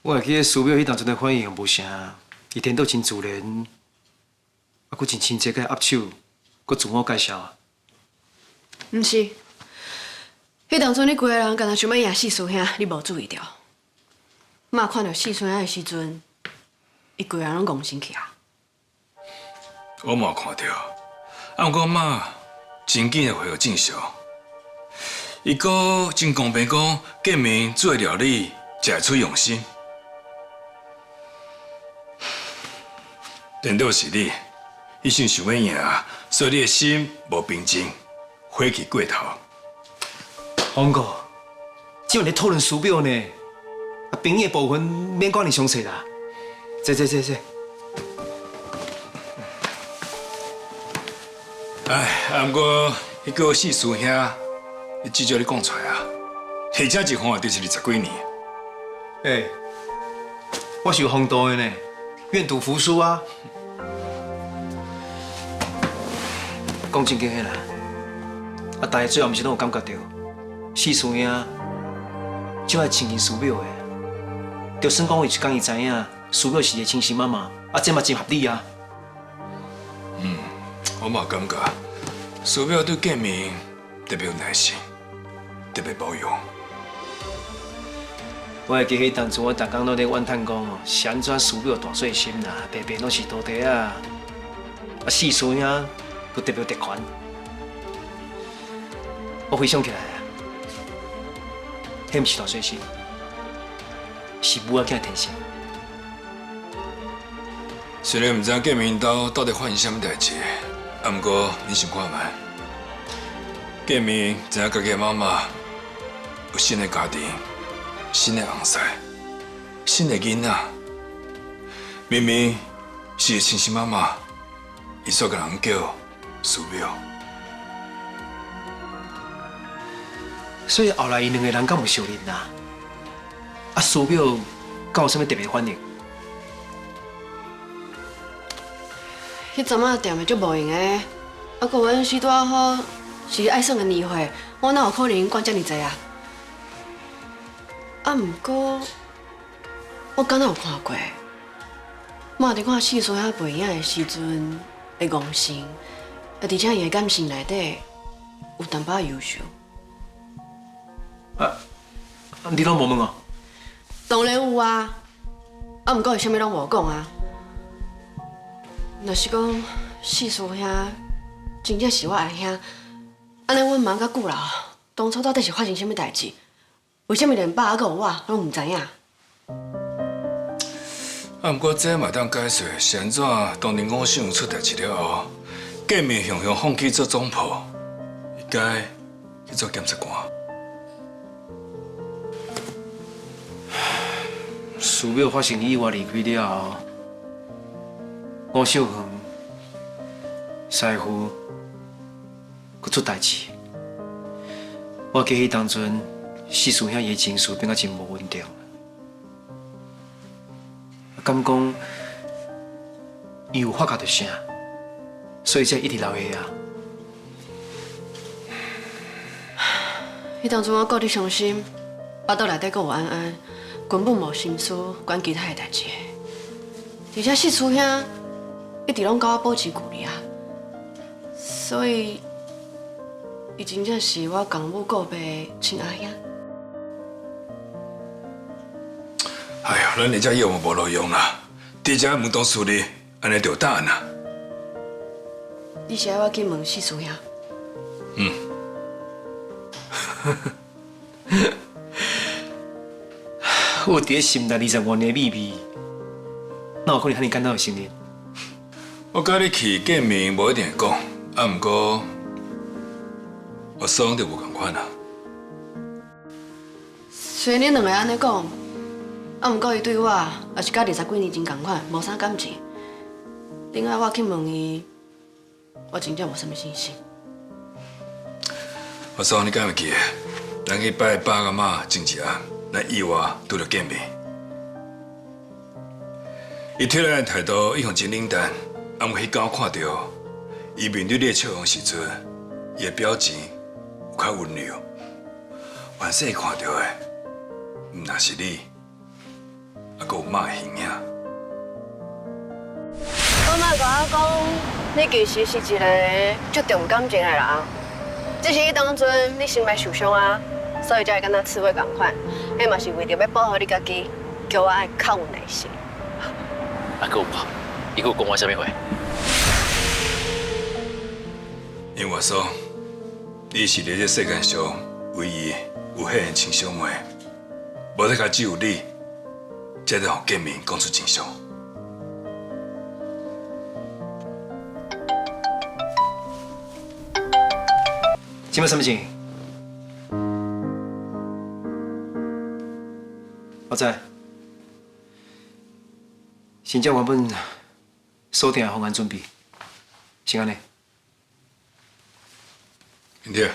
我会记得师表迄当阵的反应无啥，伊颠倒真自然，啊，佫真亲切，佮握手，佮自我介绍啊。毋是，迄当阵你规个人敢若想要赢四叔兄，你无注意到。嘛看到四叔兄的时阵，伊规个人拢戆生气啊。我嘛看到，啊，不过妈真紧的回我正常。伊阁真公平讲，建明做的料理食会出用心。颠倒是你，一心想要赢，所以你的心无平静，火气过头。洪哥，即晚咧讨论师表呢，啊，朋友的部分免管你详细啦。坐。哎，不过迄个四叔兄，伊只叫你讲出来啊，或者一看就是20几年。我是有风度的呢，愿赌服输啊。讲正经的啦，啊，大家最后毋是拢有感觉到，四叔兄即摆亲近师表的，就算讲有一天伊知影师表是伊的亲生妈妈，啊，这嘛真合理啊。我嘛感觉，师表对建明特别有耐心，特别包容。我会记起当初我逐工拢咧怨叹讲哦，是安怎师表大细心啦，白白拢是徒弟啊，啊，四叔兄都特别特权。我回想起来啊，迄毋是大细心，是母仔囝天性。虽然唔知建明到底发生什么代志，啊，不过你想看觅，建明知影家己的妈妈有新的家庭、新的翁婿、新的囡仔，明明是伊亲生妈妈，伊所个人叫师表。所以后来因两个人敢有相认啦？啊，师表敢有啥物特别反应？迄阵仔店的足无用的，啊，个阮时拄好是爱算个年会，我哪有可能管遮尔济啊？啊，毋过我敢若有看过，嘛伫看四叔兄陪影的时阵会戆心，啊，而且伊的感情内底有淡薄优秀。你拢无问哦？当然有啊，啊，毋过伊啥物拢无讲啊。若是讲四叔兄真正是我爱兄，安尼阮忙甲久啦，当初到底是发生什么代志？为什么连爸还有我拢毋知影？啊，不过这嘛当解释是安怎？当年我想出代志了后，建明雄雄放弃做总铺，伊该去做检察官。师表发生意外离开了后，我小远、师傅，佮出代志。我记起当阵，四叔兄伊情绪变甲真无稳定，敢讲伊有发觉到啥，所以才一直留下啊。迄当初我顾得伤心，巴肚内底阁有安安，根本无心思管其他的代志。而且四叔兄一直拢甲我保持距离啊，所以伊真正是我公母顾爸的亲阿兄。哎呀，咱你这业务无路用啦，伫遮问董事理，安尼就答案啦。你是要我去问四叔兄？嗯。我伫心内25年的秘密，哪有可能和你简单的承认？我甲你去见面无一定会讲，啊，毋过我爽就无共款啦。虽然恁两个安尼讲，啊，毋过伊对我也是甲20几年前共款，无啥感情。另外我去问伊，我真正无啥物信心。我爽，你敢会记得？咱去拜爸阿妈前一暗，咱意外拄着见面。伊对咱的态度一向真冷淡，啊，毋过迄天我看到伊面对你的笑容时阵，伊的表情有较温柔。完生看到的，毋若是你，还佫有妈的形影。我妈甲我讲，你其实是一个足重感情的人，只是迄当阵你心内受伤啊，所以才会敢若刺猬共款。迄嘛是为着要保护你家己，叫我爱较有耐心。啊，佫有无？伊佫有讲我啥物话？因为我说，你是伫这世界上唯一有迄样亲兄妹，无得甲只有你，才能互见面讲出真相。今麦什么情？我知。新疆原本锁定方案准备，是安尼。兄弟，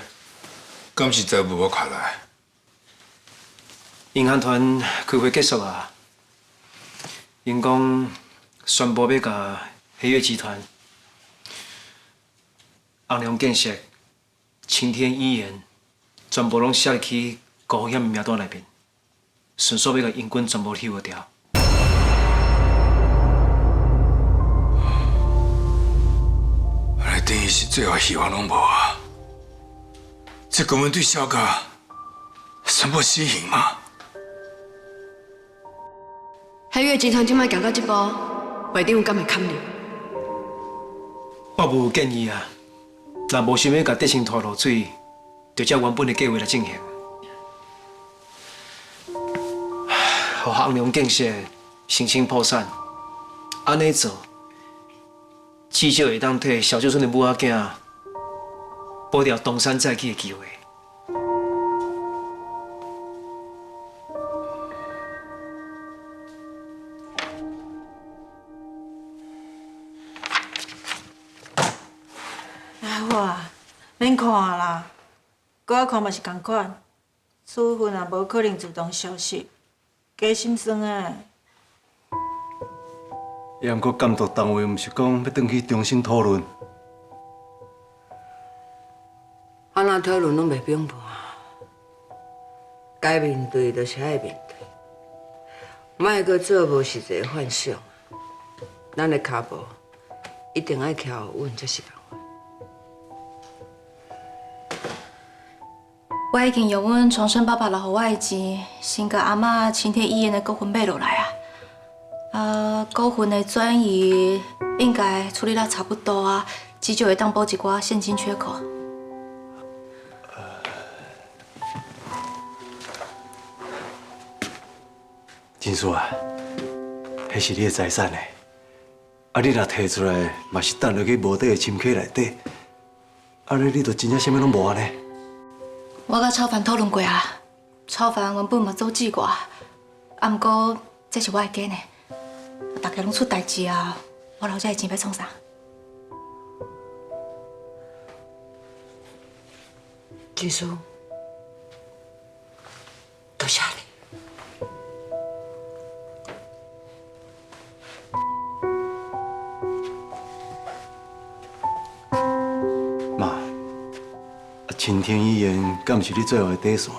敢是财务我卡来？银行团开会结束啊，因讲宣布要甲黑月集团、红龙建设、青天医院全部拢写入去高风险名单内面，顺续要甲英军全部抽掉。安尼等于是最后希望拢无啊！这根本对小家宣布死刑嘛！黑月集团即摆行到这步，会长敢会砍你？我无建议啊，若无想要甲德兴拖落水，就照原本的计划来进行。互红龙建设申请破产，安尼做，至少会当替小舅孙的母仔囝保掉东山再起的机会。免看啦，搁我看嘛是同款。处分也无可能自动消失，加心酸啊！也毋过监督单位毋是讲要转去重新讨论？安那讨论拢袂平步，该面对就是爱面对，莫搁做无实际的幻想。咱的脚步一定爱徛稳才是办法。我已经用阮重生爸爸留予我的钱，先甲阿嬷青天医院的股份买落来啊。股份的转移应该处理得差不多啊，至少会当补一寡现金缺口。金叔啊，迄是你的财产呢，啊你若摕出来，嘛是等落去无底的深坑内底，安尼你就真正啥物拢无啊呢？我甲超凡讨论过啊，超凡原本嘛阻止我，啊，毋过这是我的家呢，大家拢出代志啊，我留这个钱要创啥？金叔，多谢你。青天医院敢毋是你最后的底线？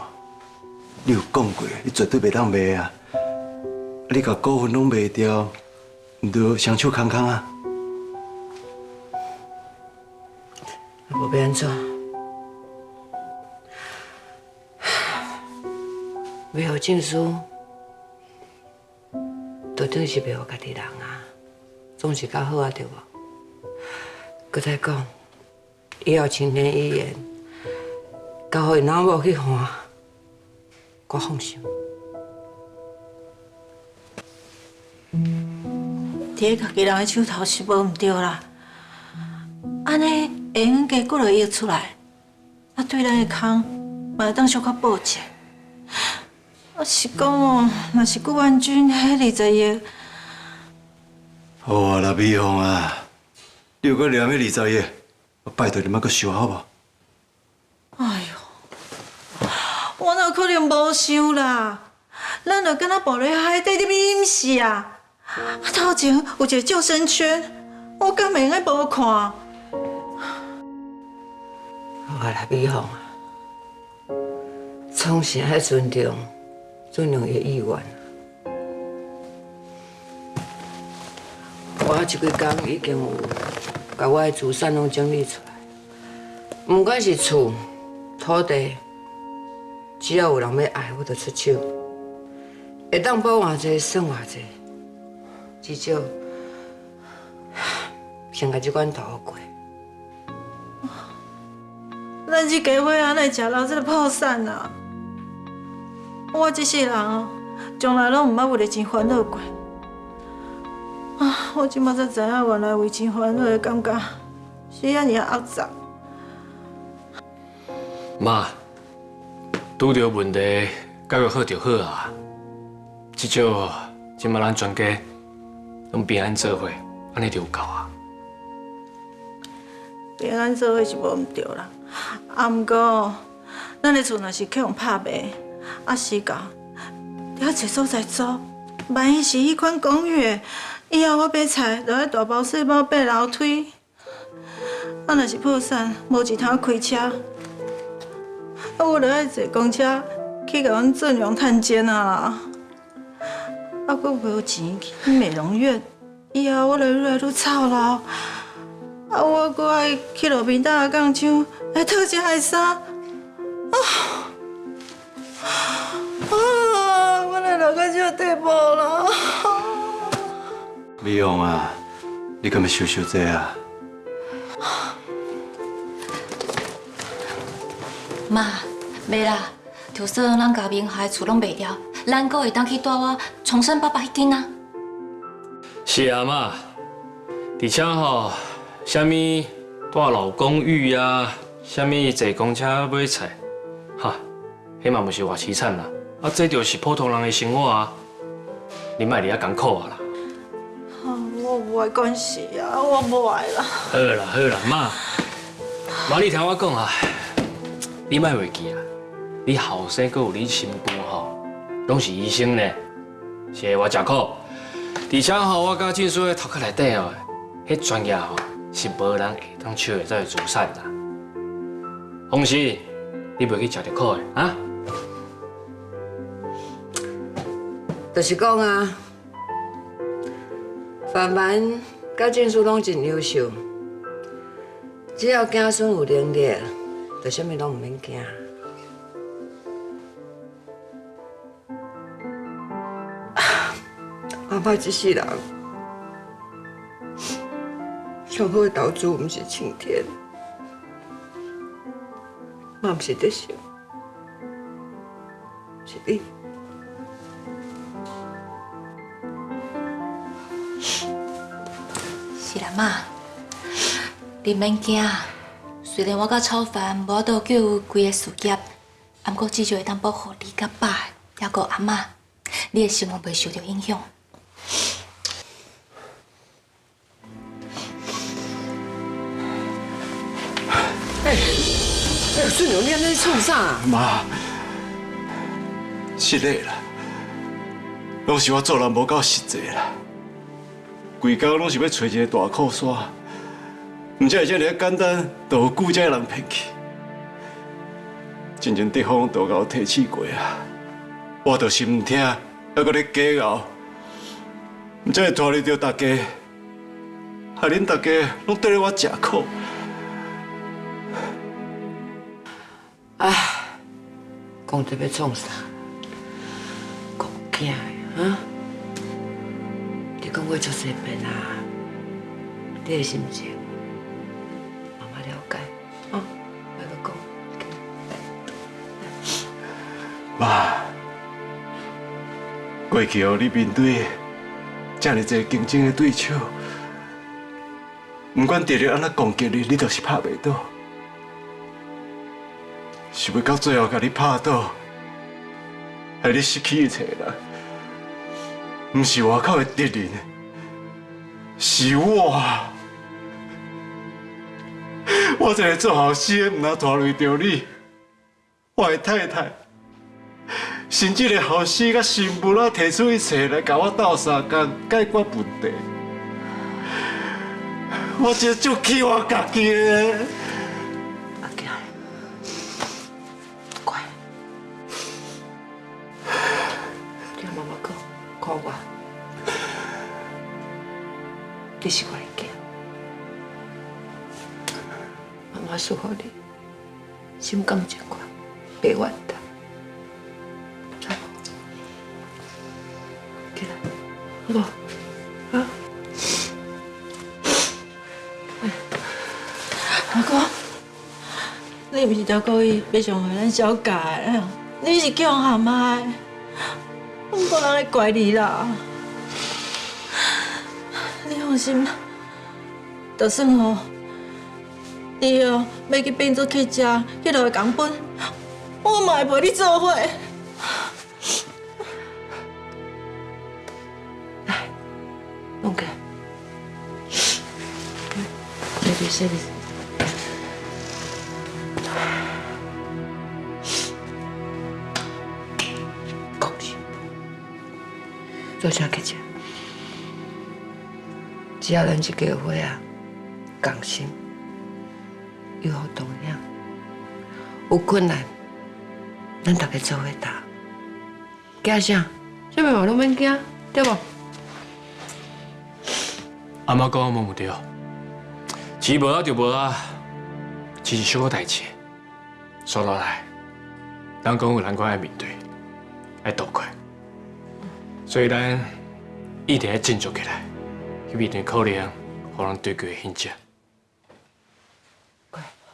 你有讲过，你绝对袂当卖啊！你甲股份拢卖掉，毋着双手空空啊！无要安怎？袂互证书，就等于是袂互家己人啊，总是较好啊，对无？搁再讲，以后青天医院交互因老母去看，我放心。伫家己人的手头是无毋对啦，安尼会用加骨落药出来，啊对咱的空嘛会当小可补者。我是讲哦，若是顾万军迄20亿，好啊啦，美凤啊，你有搁念迄20亿，我拜托你莫搁想好无？哎呦，我哪可能无想啦？咱就敢若步入海底伫淹死啊！头前有一个救生圈，我敢袂用无看？好啊啦，美凤啊，从时爱尊重伊的意愿。我这几工已经有把我的资产拢整理出来，不管是厝、土地，只要有人要爱，我就出手，会当补偌济算偌济。至少先甲这关渡过。咱这家伙安尼食到这个破产啊！我这世人哦，从来拢毋捌为了钱烦恼过。啊，我即马才知影，原来为钱烦恼的感觉是遐尔肮脏。妈，拄到问题解决好就好啊。至少即马咱全家拢平安做伙，安尼就有够啊。平安做伙是无毋对啦，啊，毋过咱的厝若是去互拍卖，啊时到，要找所在租。万一是迄款公寓的，以后我买菜就要大包小包爬楼梯。啊，若是破产，无一通开车，啊，我就要坐公车去甲阮阵容探监啊啦。啊，我无钱去美容院，以后我就愈来愈操劳。啊，我搁爱去路边搭下杠枪，来讨一下衫。我来落到这地步了。美凤啊，你敢要收收这啊？妈，袂啦，就算咱家明海厝拢卖了，咱阁会当去带我重生爸爸迄间啊。是啊，妈，而且吼，啥物住老公寓啊，啥物坐公车买菜，哈，迄嘛毋是偌凄惨啦。啊，这就是普通人的生活啊，你莫哩遐艰苦啊啦。我无爱管事啊，我无爱啦。好啦好啦，妈，妈你听我讲啊，你莫袂记啊，你后生阁有你新妇吼，拢是医生呢，是会偌食苦。而且吼，我甲证书的头壳内底哦，迄专业吼是无人会当抢会走资产啦。放心，你袂去食着苦的啊。就是讲啊，凡凡甲证书拢真优秀，只要子孙有能力，就啥物拢唔免惊。阿爸一世人，上好的投资毋是青天，嘛毋是德行，是你。是啦，妈，你免惊。虽然我甲超凡无法度救规个事业，不过至少会当保护你甲爸，还有阿妈，你的生活袂受到影响。顺荣，你安尼创啥？妈，失礼啦，拢是我做人无够实际啦。规工拢是要找一个大靠山，唔才会这么简单，就有顾家人骗去。真正对方都甲我提起过啊，我着心唔痛，还搁咧假熬，唔才会拖累着大家，害恁大家拢对我食苦。唉，讲这要创啥？惊的啊！你讲过足侪遍啊，你的心情，妈妈了解啊，别个讲。妈，过去哦，你面对这么侪竞争的对手，不管敌人安怎攻击你，你就是拍袂倒。想要到最后，甲你拍倒，害你失去一切啦。不是外口的敌人，是我。我一个做后生的，唔通拖累着你，我的太太。甚至连后生甲新妇仔提出一切来甲我斗相共，解决问题。我真足气我家己的。阿囝，乖，听妈妈讲，看我，你是我的囝，妈妈祝福你，心甘情愿，别怨叹。起来，好不好？啊？阿哥，你不是才故意要伤害咱小家的，你是强悍的，无人来怪你啦。你放心，就算吼，你哦要去变做去食去落工本，我嘛会陪你做伙。弄开，这里。恭喜，做啥去吃？只要咱这个伙啊，共心，又好同样，有困难，咱大家做伙打。惊啥？什么话拢免惊，对不？阿妈讲冇对，钱无啊就无啊，只是小个代志。说落来，咱讲有难关爱面对，爱度过，所以咱一定要振作起来，去面对可能互人对决的险境。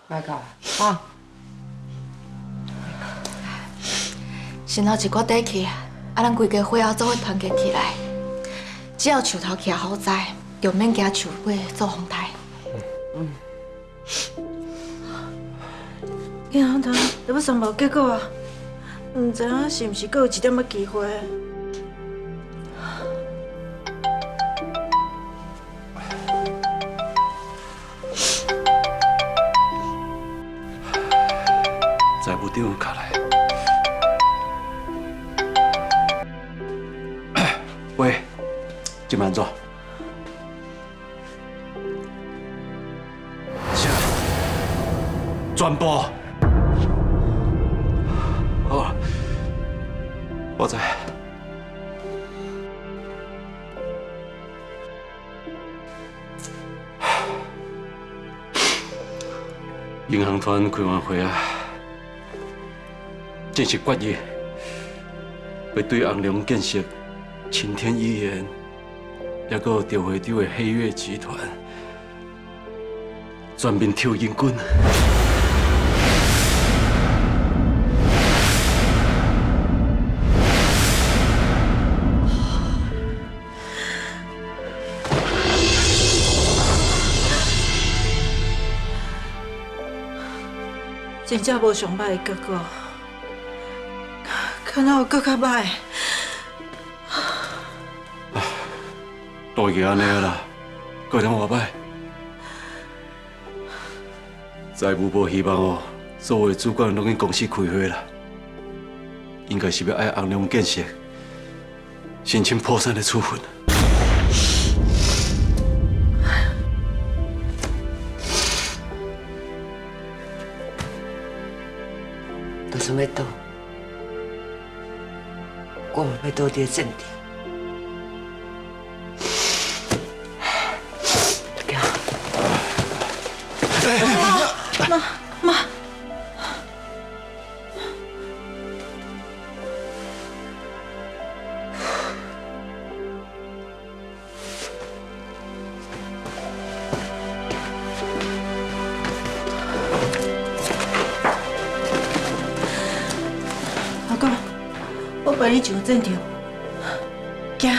别搞了，啊！先后一个底气，咱规家伙仔做伙团结起来，只要树头徛好在。就免惊树尾做风台。今仔日都要宣布结果啊！唔知影是毋是阁有一点仔机会？财务长卡来。喂，今晚做。全部。好，我知。银行团开完会啊，正式决议，要对红龙建设、青天医院，也个调会长的黑月集团全面抽英军。真正无上歹的结果，可能有更较歹。都已经安尼啦，过通话歹。财务部希望哦，所有主管拢去公司开会啦，应该是要爱红龙建设申请破产的处分。都是要倒，我嘛要倒伫阵地。妈，陪你上战场。行。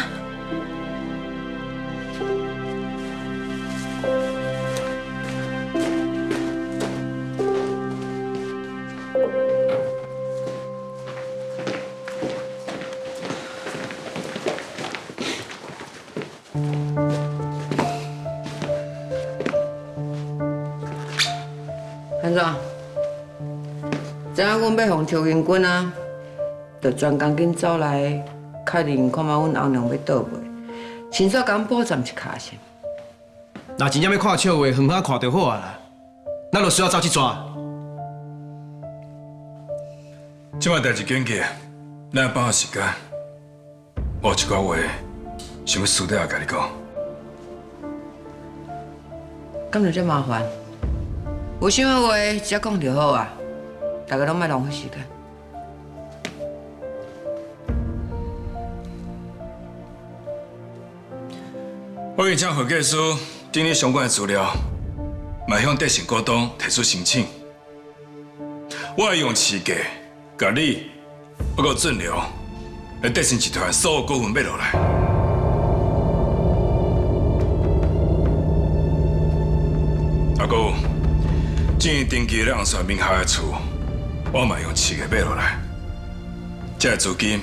安怎？知影阮要互抽筋棍啊，就专工紧走来确认看卖阮翁娘要倒袂，亲手甲阮补站一骹先。若真正要看笑话，远远看就好啊啦。咱就需要走去抓。即摆代志紧急，咱把握时间。我有一寡话想要私底下甲你讲。敢就这麻烦？有啥物话直接讲就好啊，大家拢莫浪费时间。我已请会计师整理相关的资料，嘛向德信股东提出申请。我会用市价，甲你，还有郑流，来德信集团所有股份买落来。还有，正登记咧红山名下的厝，我嘛用市价买落来。这资金，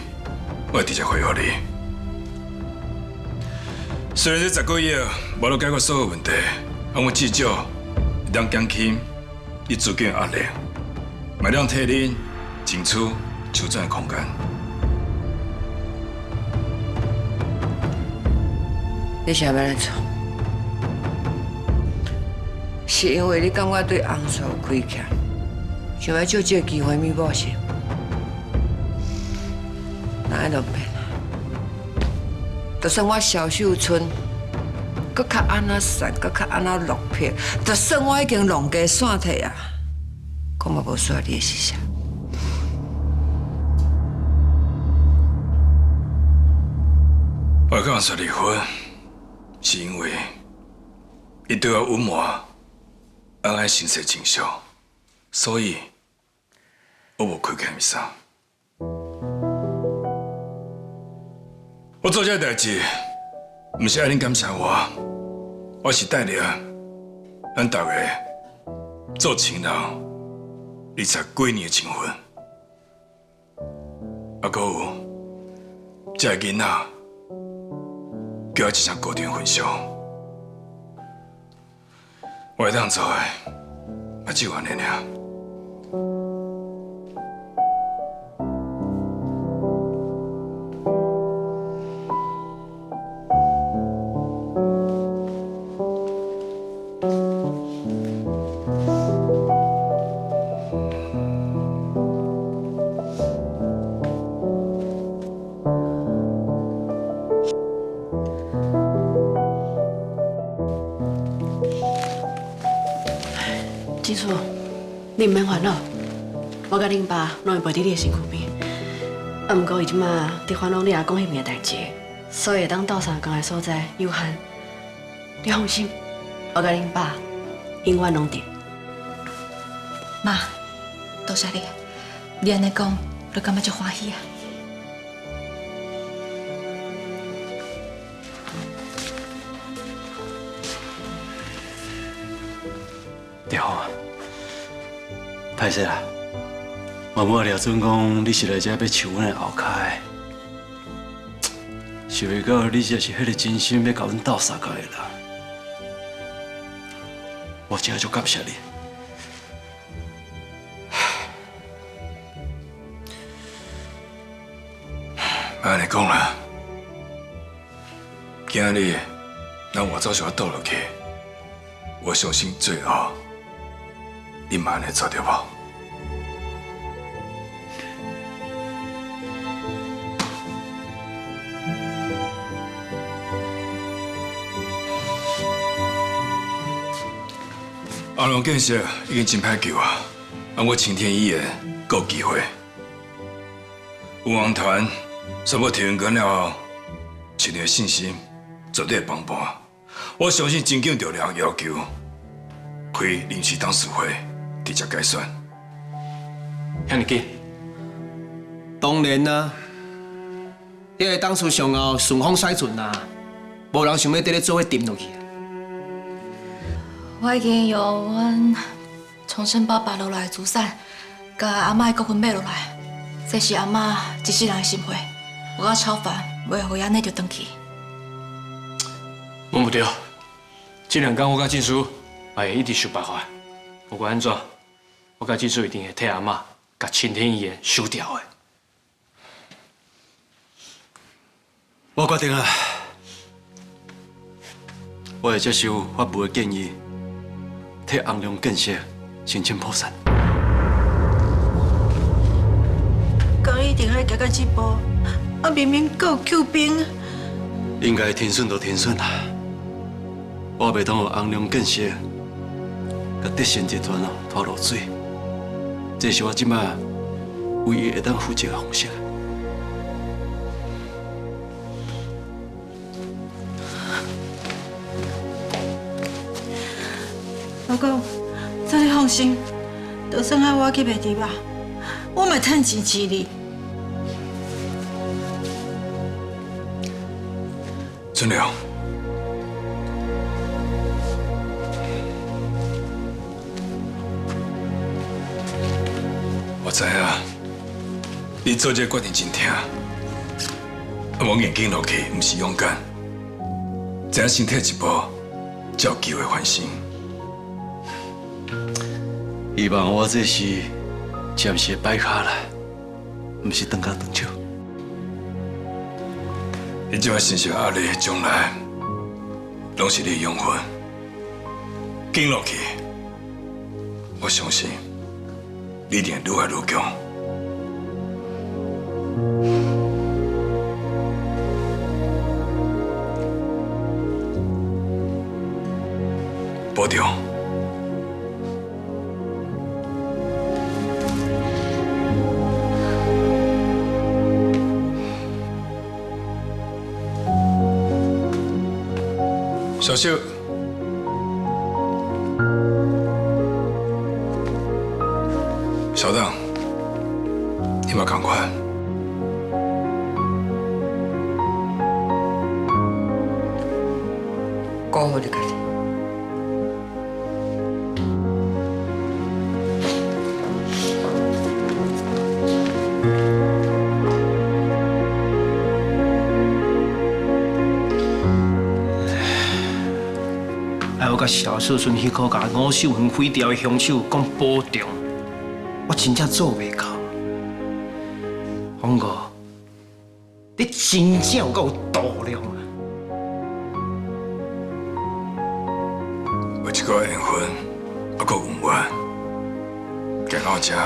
我会直接汇予你。虽然这10个月无能解决所有问题，但我至少会当减轻你资金的压力，嘛让替你争取周转的空间。你想要来做？是因为你感觉对红嫂有亏欠，想要借这个机会弥补是？那安就变啦。就算我小秀村，搁较安那散，搁较安那落魄，就算我已经弄家散体啊，我嘛无需要你的施舍。我跟红嫂离婚，是因为伊对我隐瞒安爱身世真相，所以我无亏欠伊啥。我做这代志，不是爱恁感谢我是带领咱大家做亲人20几年的情分，还佫有这个囡仔叫我一声高田分享，我会当做的，也只有安尼尔。金叔，你唔免烦恼，我甲恁爸拢会陪伫你的身躯边。啊，毋过伊即马伫烦恼你阿公迄边的代志，所以会当斗相共的所在有限。你放心，我甲恁爸永远拢伫。妈，多谢你，你安尼讲，我感觉足欢喜啊。你好啊，歹势啦，我无料准讲你是来这要抢阮的后脚的，想袂到你才是迄个真心要甲阮斗相共的人，我真系足感谢你。莫安尼讲啦，今日咱外走想要倒落去，我相信最后你嘛安尼做对无？阿龙建设已经真歹救啊，我青天医院还有机会。有王团全部提完了后，取得信心，绝对会帮忙。我相信真警调了要求，开临时董事会，直接解散。遐尼紧？当然啦，你会当初上后顺风甩船啦，无人想要跟你做伙沉落去。我已经用阮重生爸爸落来的资产，甲阿嬷的股份买落来，这是阿嬷一世人的心血。我甲超凡袂互伊安尼就转去。阮不对，这2天我甲进叔也会一直想办法。不管安怎，我甲进叔一定会替阿嬷甲青天医院收掉的。我决定啊，我会接受法务的建议，替红龙建设申请破产。讲一定要行到这步，啊明明还有救兵。应该天顺就天顺啦，我袂当互红龙建设甲德信集团拖落水，这是我即摆唯一会当负责的方式。老公，这你放心，就算爱我去卖猪肉，我嘛趁钱支你。春良，我知影你做这决定真痛，我硬顶落去，不是勇敢，这样先退一步，才有机会翻身。希望我这是暂时的摆卡啦，不是断脚断手。你这摆承受压力，将来拢是你的养分。跟落去，我相信你一定愈来愈强。保重。小秀，小邓，你嘛赶快。顾好你家己。我甲小秀顺迄口甲5秀园毁掉的凶手讲保重，我真正做袂到。峰哥，你真正有够度量啊！有一个缘分，还佫有缘，行到这，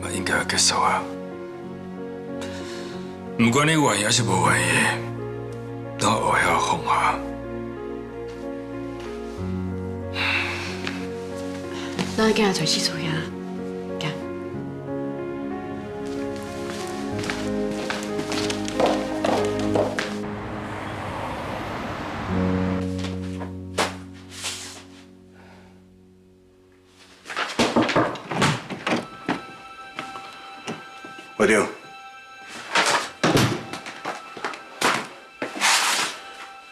嘛应该要结束啊。不管你愿意还是无愿意，都要学晓放下。咱今日找四处兄，行。会长，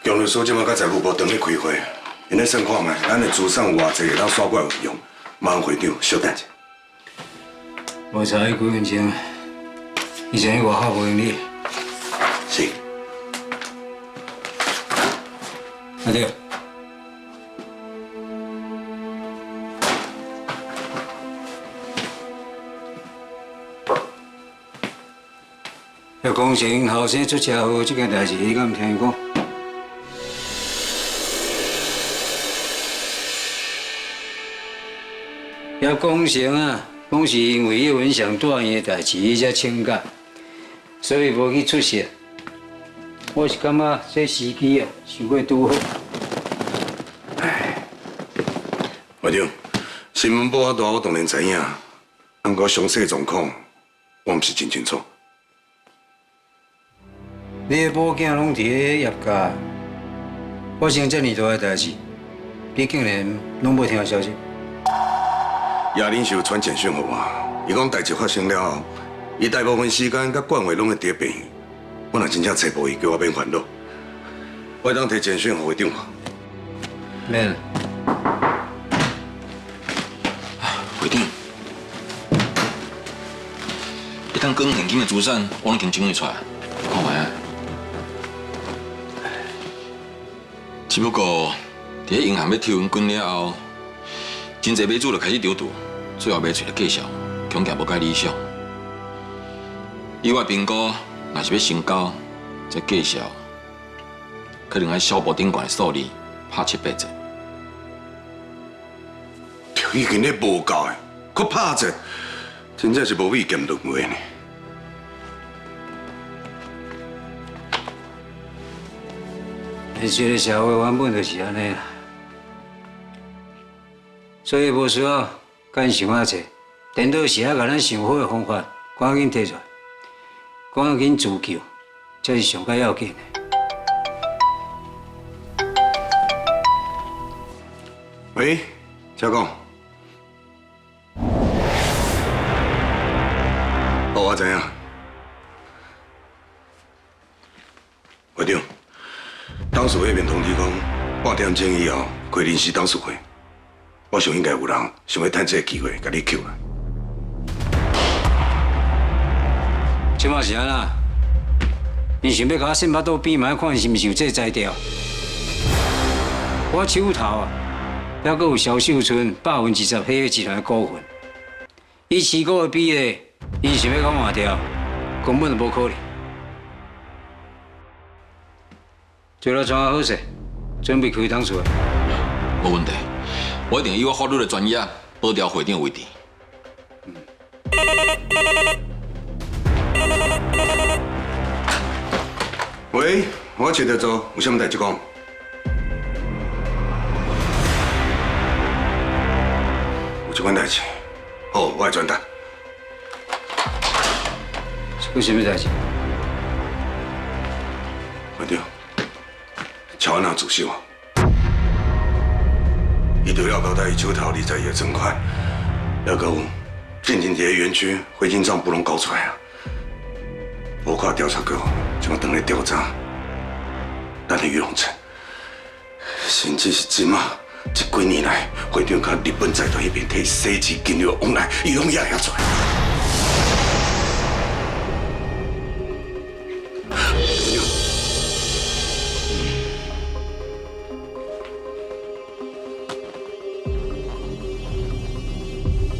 强律师即马甲财务部等咧开会，因咧算看卖，咱的资产有偌济会当刷过来运用。麻烦会长稍等一下。我查伊几分钟，以前迄外口无用你。是。阿弟，要工程后生出车祸这件代志，你敢唔听伊讲？也工程啊，讲是因为叶文祥住院的代志，伊才请假，所以无去出席。我是感觉这时机啊，想过拄好。会长，新闻报道我当然知影，不过详细状况我唔是真清楚。你的某囝拢伫咧业界，发生这么大的代志，你竟然拢无听到消息？亚玲是有传简讯给我，伊讲代志发生了后，伊大部分时间甲冠伟拢会伫病院，我若真正找无伊，叫我免烦恼。我会当提简讯给会长吗？免。会长，一旦讲现金的资产，我拢已经整理出来，看卖啊。只不过伫咧银行要抽完滚了后，真侪买主就开始丢赌，最后买出的计数，恐惊无介理想。以我评估，若是要成交，这计数可能爱小部顶悬的数字拍7、8折。就已经咧无够的，搁拍折，真正是无米减轮回呢。现在的社会原本就是安尼啦，所以无需要干想遐济，颠倒时啊，甲咱想好的方法赶紧提出来，赶紧自救，才是上该要紧的。喂，小讲。哦，我知影。会长，董事会那边通知讲，8点钟以后开临时董事会，我想应该有人想要趁这个机会甲你救来。即马是安那？你想要甲我伸巴肚边埋看是毋是有这材料？我手头啊，还阁有萧秀春20%黑月集团的股份，以持股的比例，你想要甲我换掉，根本就无可能。做了怎啊好势？准备开董事会。无问题，我一定以我法律的专业保调会长的位置。喂，我找着做，有啥物代志讲？有这款代志，好，我会转达。有啥物代志？会长，乔安娜自首啊！伊除了交代伊手头20亿的存款，还有进前伫个园区汇金账簿拢交出来啊！包括调查局怎么等来调查咱的余荣成，甚至是即马这几年来会长甲日本财团迄边替洗钱金流往来，伊拢也晓出来。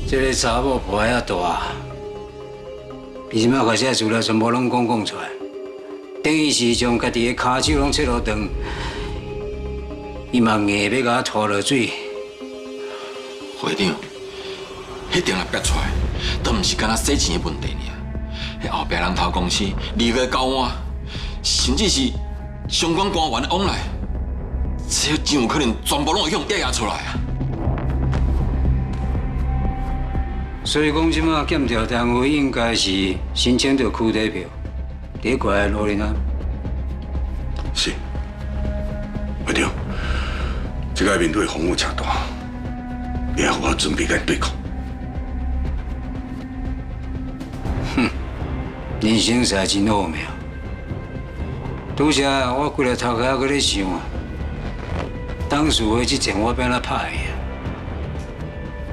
这个查某破遐大，伊即摆把这资料全部拢讲出来，等于是将家己的骹手拢切落长，伊嘛硬要甲我拖落水。会长，迄定若逼出来，都毋是干那洗钱的问题尔，迄后壁人头公司、利益交换，甚至是相关官员的往来，这真有可能全部拢会向压出来啊！所以讲，即马检调单位应该是申请到区底票，第一块罗林安。是，会长，这个面对风雨车大，也好好准备甲对抗。哼，人生是真奥妙。拄则我规个头壳搁咧想，董事会这阵我要安怎拍伊啊？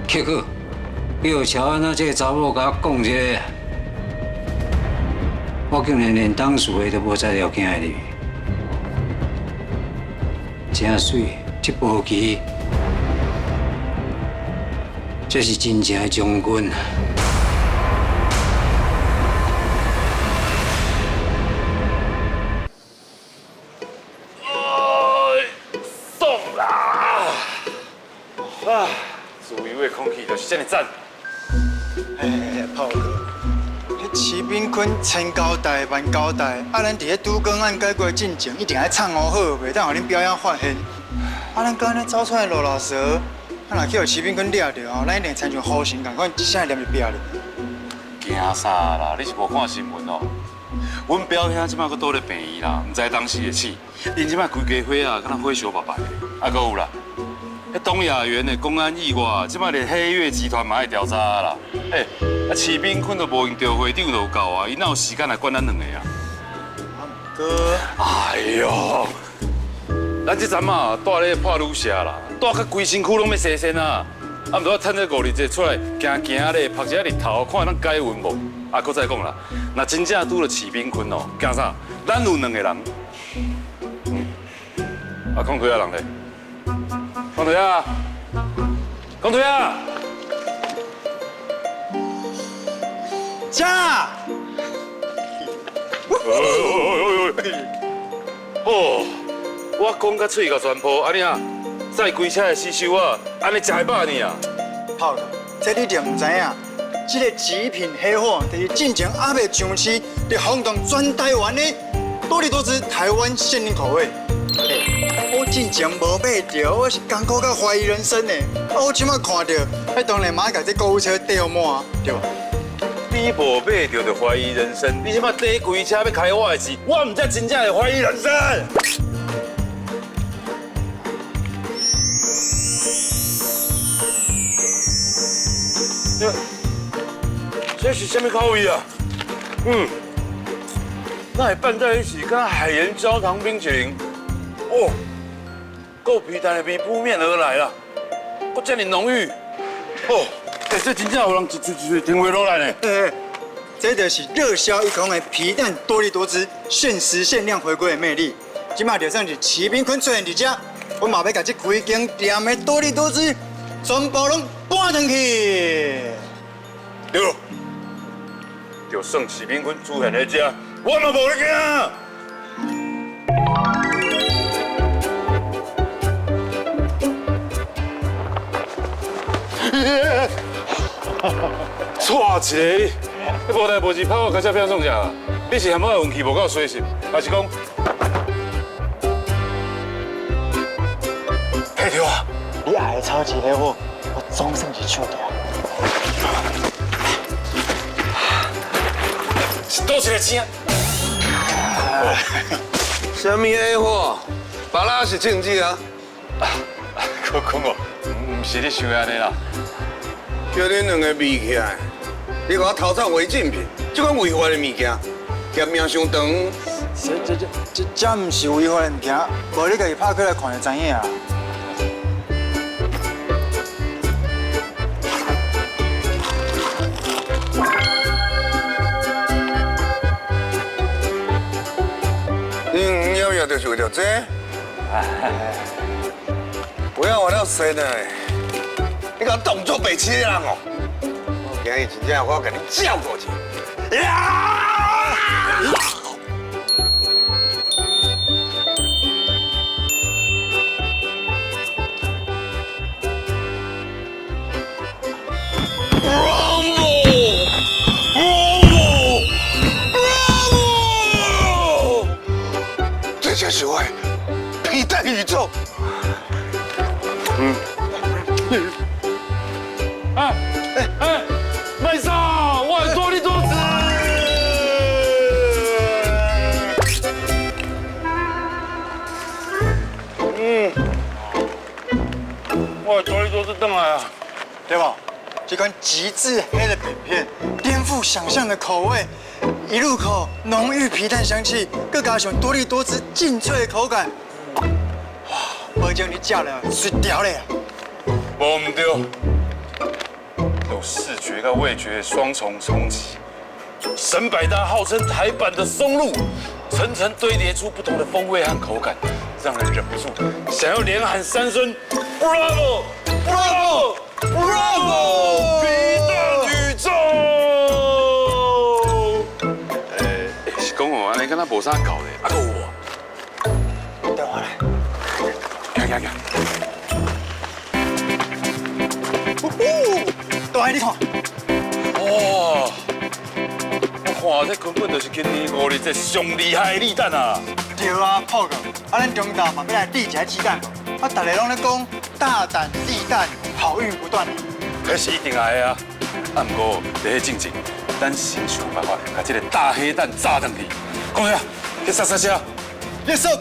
结果。叫乔安娜这个查某甲我讲一个，我竟然连董事会都无再了解入去，真水！这步棋，这是真正的将军。爽啦！啊，自由的空气就是这么赞。炮哥，迄骑兵坤千交代万交代，咱伫咧拄公案解决进前，一定爱唱好好，袂当互恁表演发现。咱刚才走出来落蛇，若去互骑兵坤掠着吼，咱一定亲像好心共款，一声念入壁咧。惊啥啦？你是无看新闻哦？阮表兄即摆搁倒咧病院啦，毋知当时的起，因即摆规家伙啊，敢若火烧白白的。啊，搁有啦。迄东亚园的公安意外，即摆连黑月集团嘛爱调查啦。骑兵坤都无用调会长就够啊，伊哪有时间来管咱两个啊？哥，哎呦，咱这阵啊，住咧破女社啦，住甲规身躯拢要洗身啊！啊，毋过趁这5日节出来行行咧，晒一下日头，看咱改运无？啊，搁再讲啦，若真正拄着骑兵困哦，惊啥？咱有2个人。啊，空腿啊人咧？空腿啊！空腿啊！驾！哦，我讲甲嘴甲全破，安尼啊，载规车的死修啊，安尼食会饱呢啊！炮哥，这你就唔知影，这个极品黑货，就是进前还未上市，就轰动全台湾的多利多汁台湾限定口味。我进前无买着，我是艰苦到怀疑人生的。我即马看到，当然马甲这购物车掉满，对吧？你无买着就怀疑人生，你即马第一开车要开我的事，我唔才真正会怀疑人生。这是什么口味啊？那会拌在一起，跟海盐焦糖冰淇淋，哦，够皮蛋的皮扑面而来了，够这么浓郁，哦。这真正有人一听话落来呢。这就是热销一空的皮蛋多利多汁限时限量回归的魅力。今嘛就算是骑兵坤出现伫这，我嘛要把这规间店的多利多汁全部拢搬上去。对，就算骑兵坤出现在这，我嘛无咧惊。错一个，你无代无志拍我开车票中啥？你是嫌我运气无够衰是？还是讲黑条啊？你爱的超级黑货，我总算是抢到。是倒一个钱？什么黑货？巴拉是政治啊？我讲哦，唔是你想的安尼啦。叫恁两个比起来，你给我偷藏违禁品，这款违法的物件，嫌命伤长。这唔是违法的物件，无你家己拍开来看就知影啊。你要就是为了这？不要玩到神了！你搞动作白痴的人哦！我今日真正我要给你叫过去。这就是我皮蛋宇宙。麦莎，我的多利多汁。我的多利多汁回来啊，对吧？这款极致黑的饼片，颠覆想象的口味，一入口浓郁皮蛋香气，更加上多利多汁劲脆的口感。哇，我将你叫了，水掉了。无唔对，有视觉跟味觉双重冲击。神百搭号称台版的松露，层层堆叠出不同的风味和口感，让人忍不住想要连喊3声 Bravo Bravo Bravo 皮蛋宇宙！是讲哦，安尼敢若无啥搞的，还有我。等我来。行。大海，你看。哇！我看这根本就是今年5日这上厉害的立蛋啊！对啊，炮哥，咱中岛嘛要来立一个鸡蛋哦，大家拢咧讲大胆立蛋，好运不断。那是一定来的啊！啊，不过在迄进前，咱先想办法把这个大黑蛋炸上去。讲下，去刹车。Yes sir。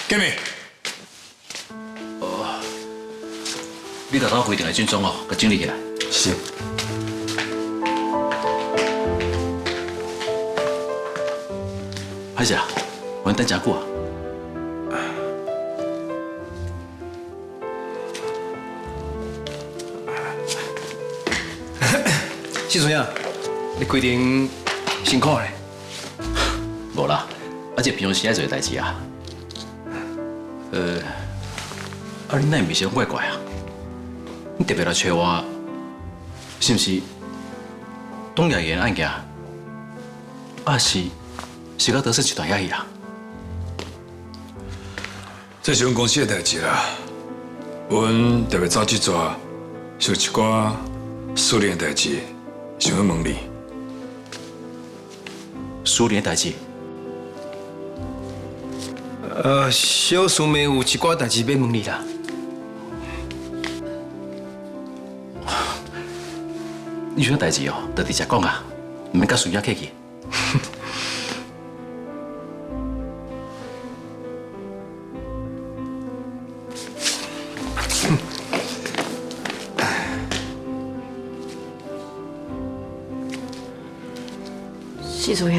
建明，你头头规定的军装哦，给整理起来。是。歹势啊，我等真久啊。时阵啊，你规定辛苦咧。无啦，啊这平常时爱做的代志啊。啊你哪会想怪怪啊？你特别来找我，是不是？董亚元案件，啊是甲德胜集团遐去啊？这是阮公司的代志啦。阮特别走去抓，有一寡私人的代志，想要问你。私人的代志？小师妹有一寡代志要问你啦。你有啥代志哦，就直接讲啊，唔免甲随便客气。四叔兄，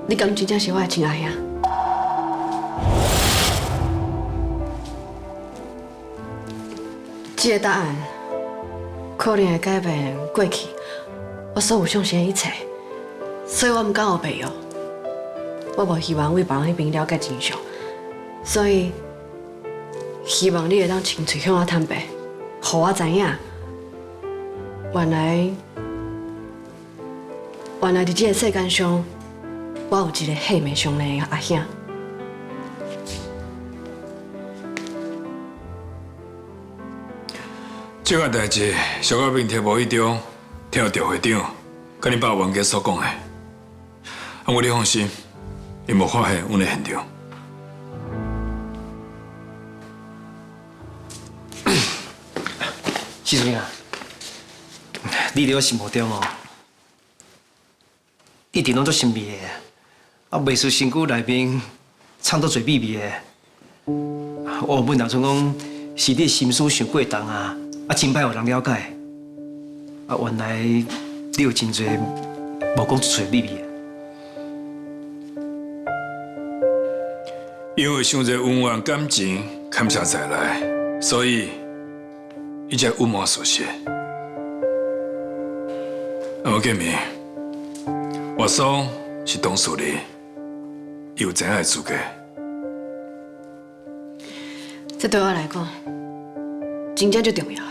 你敢真正是我的亲阿兄？这个答案可能会改变过去我所有相信的一切，所以我唔敢后背哦。我无希望为别人迄边了解真相，所以希望你会当清脆向我坦白，互我知影，原来伫这个世间上，我有一个黑妹上的阿兄。这件代志，小到明天无意中听到赵会长甲恁爸冤家所讲的，我你放心，伊无发现阮的现场。四叔兄，你伫我心目中哦，一直拢做神秘的，啊，袂输身躯内面藏到最秘密的。我本打算讲，是你心思想过重啊，真歹有人了解。啊，原来你有真侪无讲出嘴秘密的。因为伤侪恩怨感情牵扯在内，所以伊才隐瞒所写。我建明，外嫂是当事人，伊有怎样的资格？这对我来讲，真正最重要的。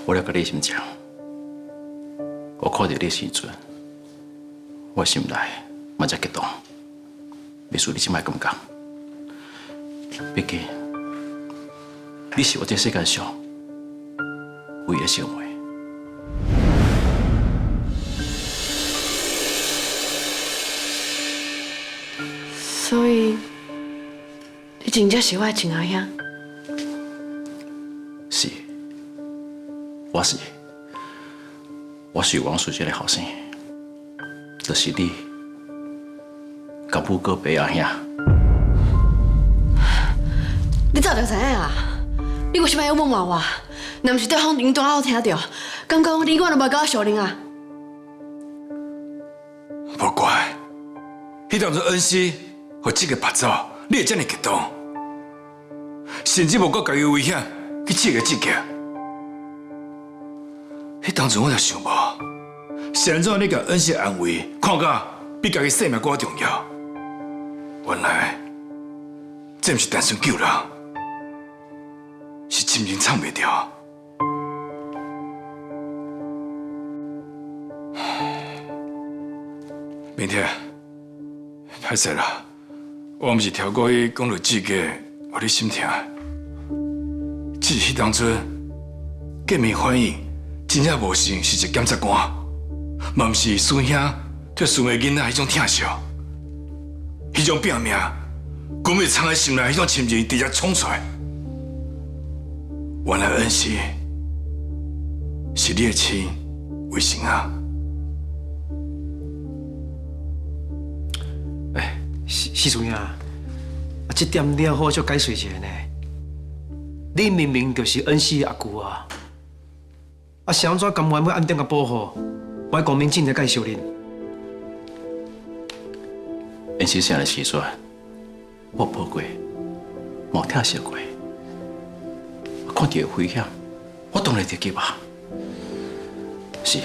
我了解你心情，我看到你的时阵，我心内嘛才激动，袂输你即摆感觉。毕竟，你是我这世界上唯一的小妹。所以，你真正是我的亲阿兄。是，我是王淑娟的后生，就是你，甲母哥伯阿兄。你早就知影啊！你为什么要瞒我？若毋是对方领导我听到，刚刚你我都无甲我相认啊！无怪，迄当初恩师和这个白走，你会这么激动，甚至无顾家己危险去刺个自己。迄当初我就想无，是安怎你甲恩师安慰，看甲比家己性命更重要。原来这毋是单纯救人，是心情藏袂掉。明天，歹势啦，我毋是超过去讲落自己，互你心疼。只是迄当初见面反应，真正无像是一检察官，嘛毋是孙兄对孙的囡仔迄种疼惜，迄种拼命，根本藏在心内迄种亲情直接冲出来。原来恩师是你的亲卫生啊！师尊啊，这点了好就解释一下呢。你明明就是恩师阿舅啊，是安怎甘愿要暗点甲保护？我要光明正大介绍恁。恩师生的时阵，我抱过，冇疼惜过。看到有危险，我当然得急啊。是，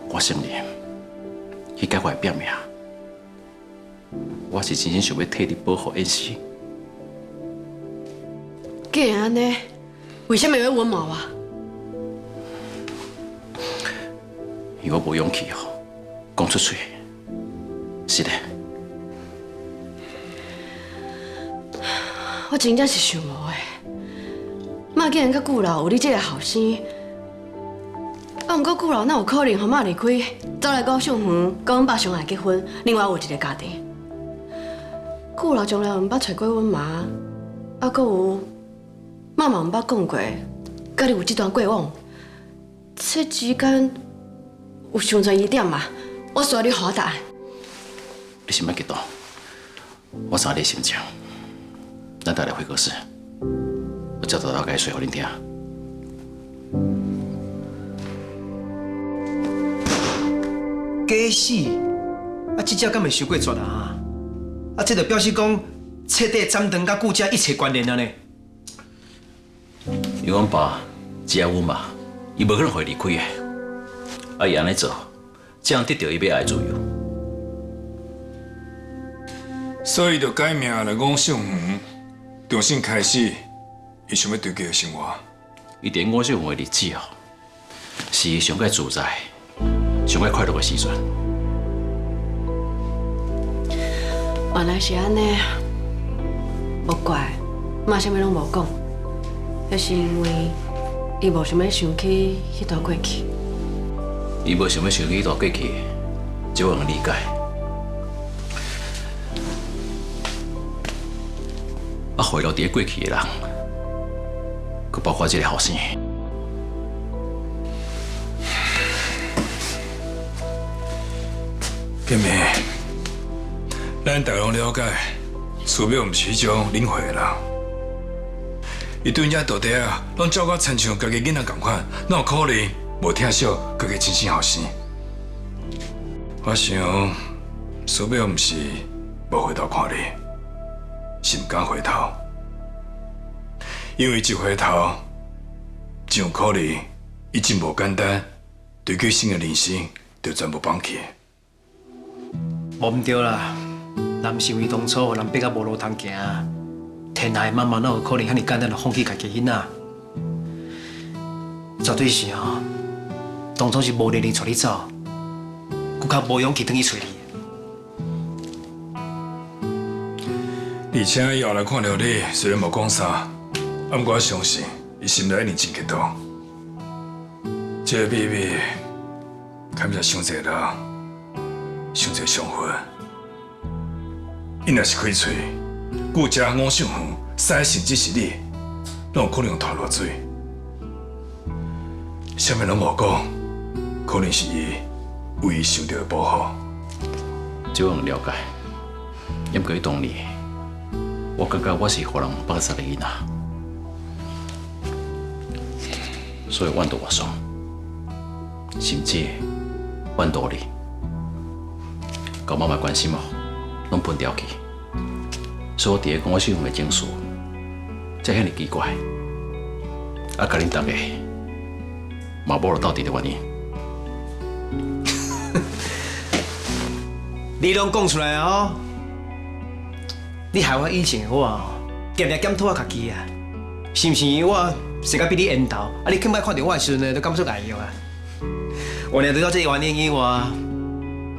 我承认，迄个我的拼命，我是真心想要替你保护恩师。既然安尼，为什么要温毛啊？因为我无勇气哦，讲出嘴。是的，我真正是想无的。妈竟然甲顾老有你这个后生，啊，毋过顾老哪有可能互妈离开，走来高尚园，跟阮爸相爱结婚，另外有一个家庭。顾老从来毋捌找过阮妈，啊，搁有妈嘛毋捌讲过，甲你有这段过往，这之间有伤侪疑点嘛？我需要你给我答案。你先别激动，我知你的心情。咱带来会客室，我照大概说互恁听。假死，啊，这只敢会受过绝啊？啊，这就表示讲彻底斩断甲顾家一切关联了呢。因为阮爸只爱阮嘛，伊无可能会离开的。啊，伊安尼做，才能得到伊要爱的自由。所以就改名来讲上园，重新开始，伊想要追求的生活。伊伫我上园的日子哦，是伊上界自在、上界快乐的时阵。原来是安尼，无怪，妈啥物拢无讲，那是因为伊无想要想起迄段过去。伊无想要想起迄段过去，这我能理解。啊，回到伫过去的人，佮包括这个后生。建明，咱大家拢了解，厝表毋是迄种领会的人。伊对遮道地啊，拢照甲亲像家己囡仔共款，哪有可能无疼惜家己亲生后生？我想，厝表毋是无回头看你，是毋敢回头。因为一回头，就有可能伊真无简单，追求新的人生就全部放弃。无毋对啦，若毋是为当初互人逼到无路通行，天下的妈妈哪有可能遐尼简单就放弃家己囡仔？绝对是哦，当初是无能力带你走，更较无勇气转去找你。而且伊后来看到你，虽然无讲啥，不过我相信伊心内一定真激动。这个秘密，堪比伤济人，伤济伤魂。伊若是开嘴，顾家五上园，三甚至是你，拢有可能有拖落水。啥物拢无讲，可能是伊为伊想到的保护。这我能了解，也不过当年，我感觉我是互人绑杀的囡仔，所以怨妒我爽，甚至怨妒你，甲妈妈关心哦，拢分掉去。所以我伫咧讲我小红的情绪，才遐尼奇怪，啊，甲恁大家嘛无落到底的原因。你拢讲出来哦！你害我以前的我哦，渐渐检讨我家己啊，是毋是我生甲比你缘投，啊，你更摆看到我的时阵呢，都感觉爱用啊？我呢，除了这个原因以外，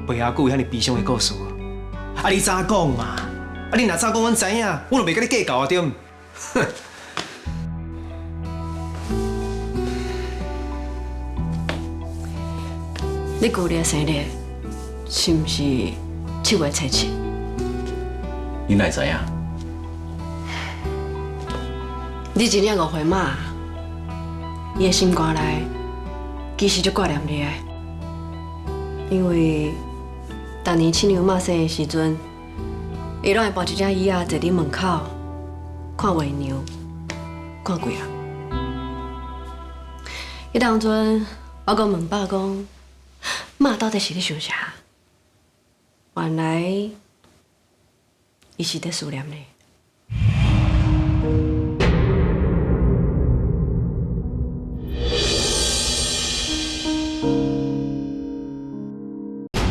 背后还有遐尼悲伤的故事。啊，你早讲嘛！啊，你若早讲，阮知影，我就袂甲你计较啊，对唔？哼！你旧年生日是毋是7月初7？你哪会知影？你真正误会妈，伊的心肝内其实就挂念你的，因为当年亲娘妈生的时阵，伊拢会抱一只椅仔坐伫门口，看月娘，看几人。迄当阵，我讲问爸讲，妈到底是咧想啥？原来，伊是在思念你。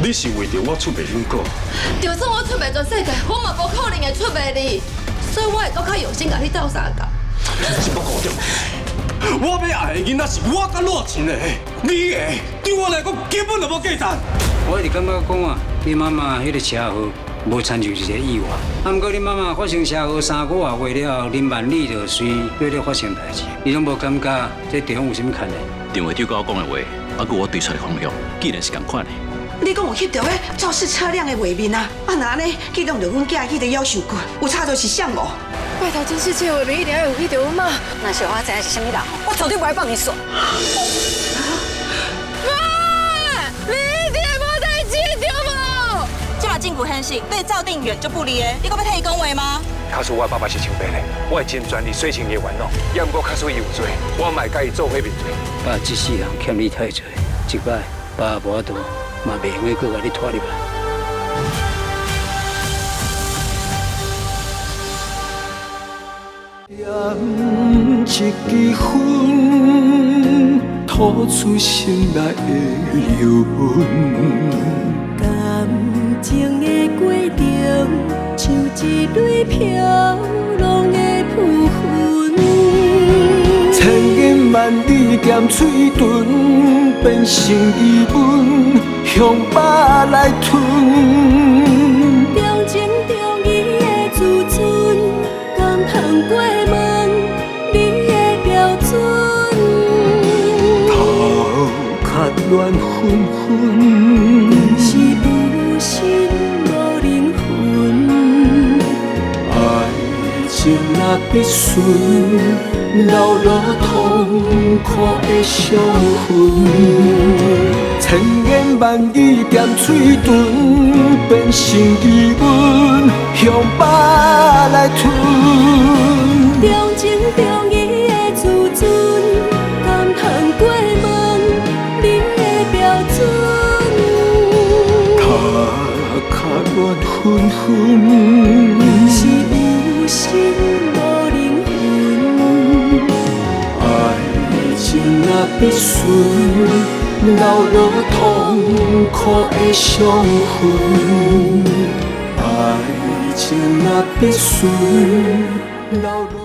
你是为着我出卖恁哥？就算我出卖全世界，我嘛无可能会出卖你，所以我会搁较用心甲你斗相共。是不固定。我要爱的囡仔是我甲热情的，你的对我来讲根本就无价值。我一直感觉讲啊，你妈妈迄个车祸无参与一个意外，啊，毋过你妈妈发生车祸3个月月了，林万里就随月了发生代志，你拢无感觉这地方有啥物牵连？电话对甲我讲的话，还佮我对出的方向，既然是共款的。你讲有翕到迄肇事车辆的画面啊？啊那呢？启动着阮囝去的夭寿骨，有差就是啥无？拜托，监视器画面一定要有翕到阮妈。若是我知影是啥物人，我绝对不会放你耍。妈，你一定无代志对无？这把政府很死，对赵定远就不离的，你搁要替伊讲话吗？卡叔，我爸爸是清白的，我会尽全力洗清伊冤枉。要毋过卡叔伊有罪，我嘛会甲伊做伙面对。爸这世人欠你太多，一摆爸无法度，嘛袂用搁甲你拖入来。一支烟，吐出心内的流云。感情的过程，像一蕊飘浪的浮云。千言万语咸嘴唇，变成疑问，向巴来吞。中情中义的自尊，敢通过问你的标准？头壳乱纷纷，光是有心无灵魂。爱情若必须流落痛苦的伤痕。千言万语咸嘴唇，变成疑问，向巴来吞。中情中义的自尊，敢通过问你的标准？头壳乱纷纷，光是有心无灵魂。爱情若必须流落痛苦的伤痕，爱情若必须流落。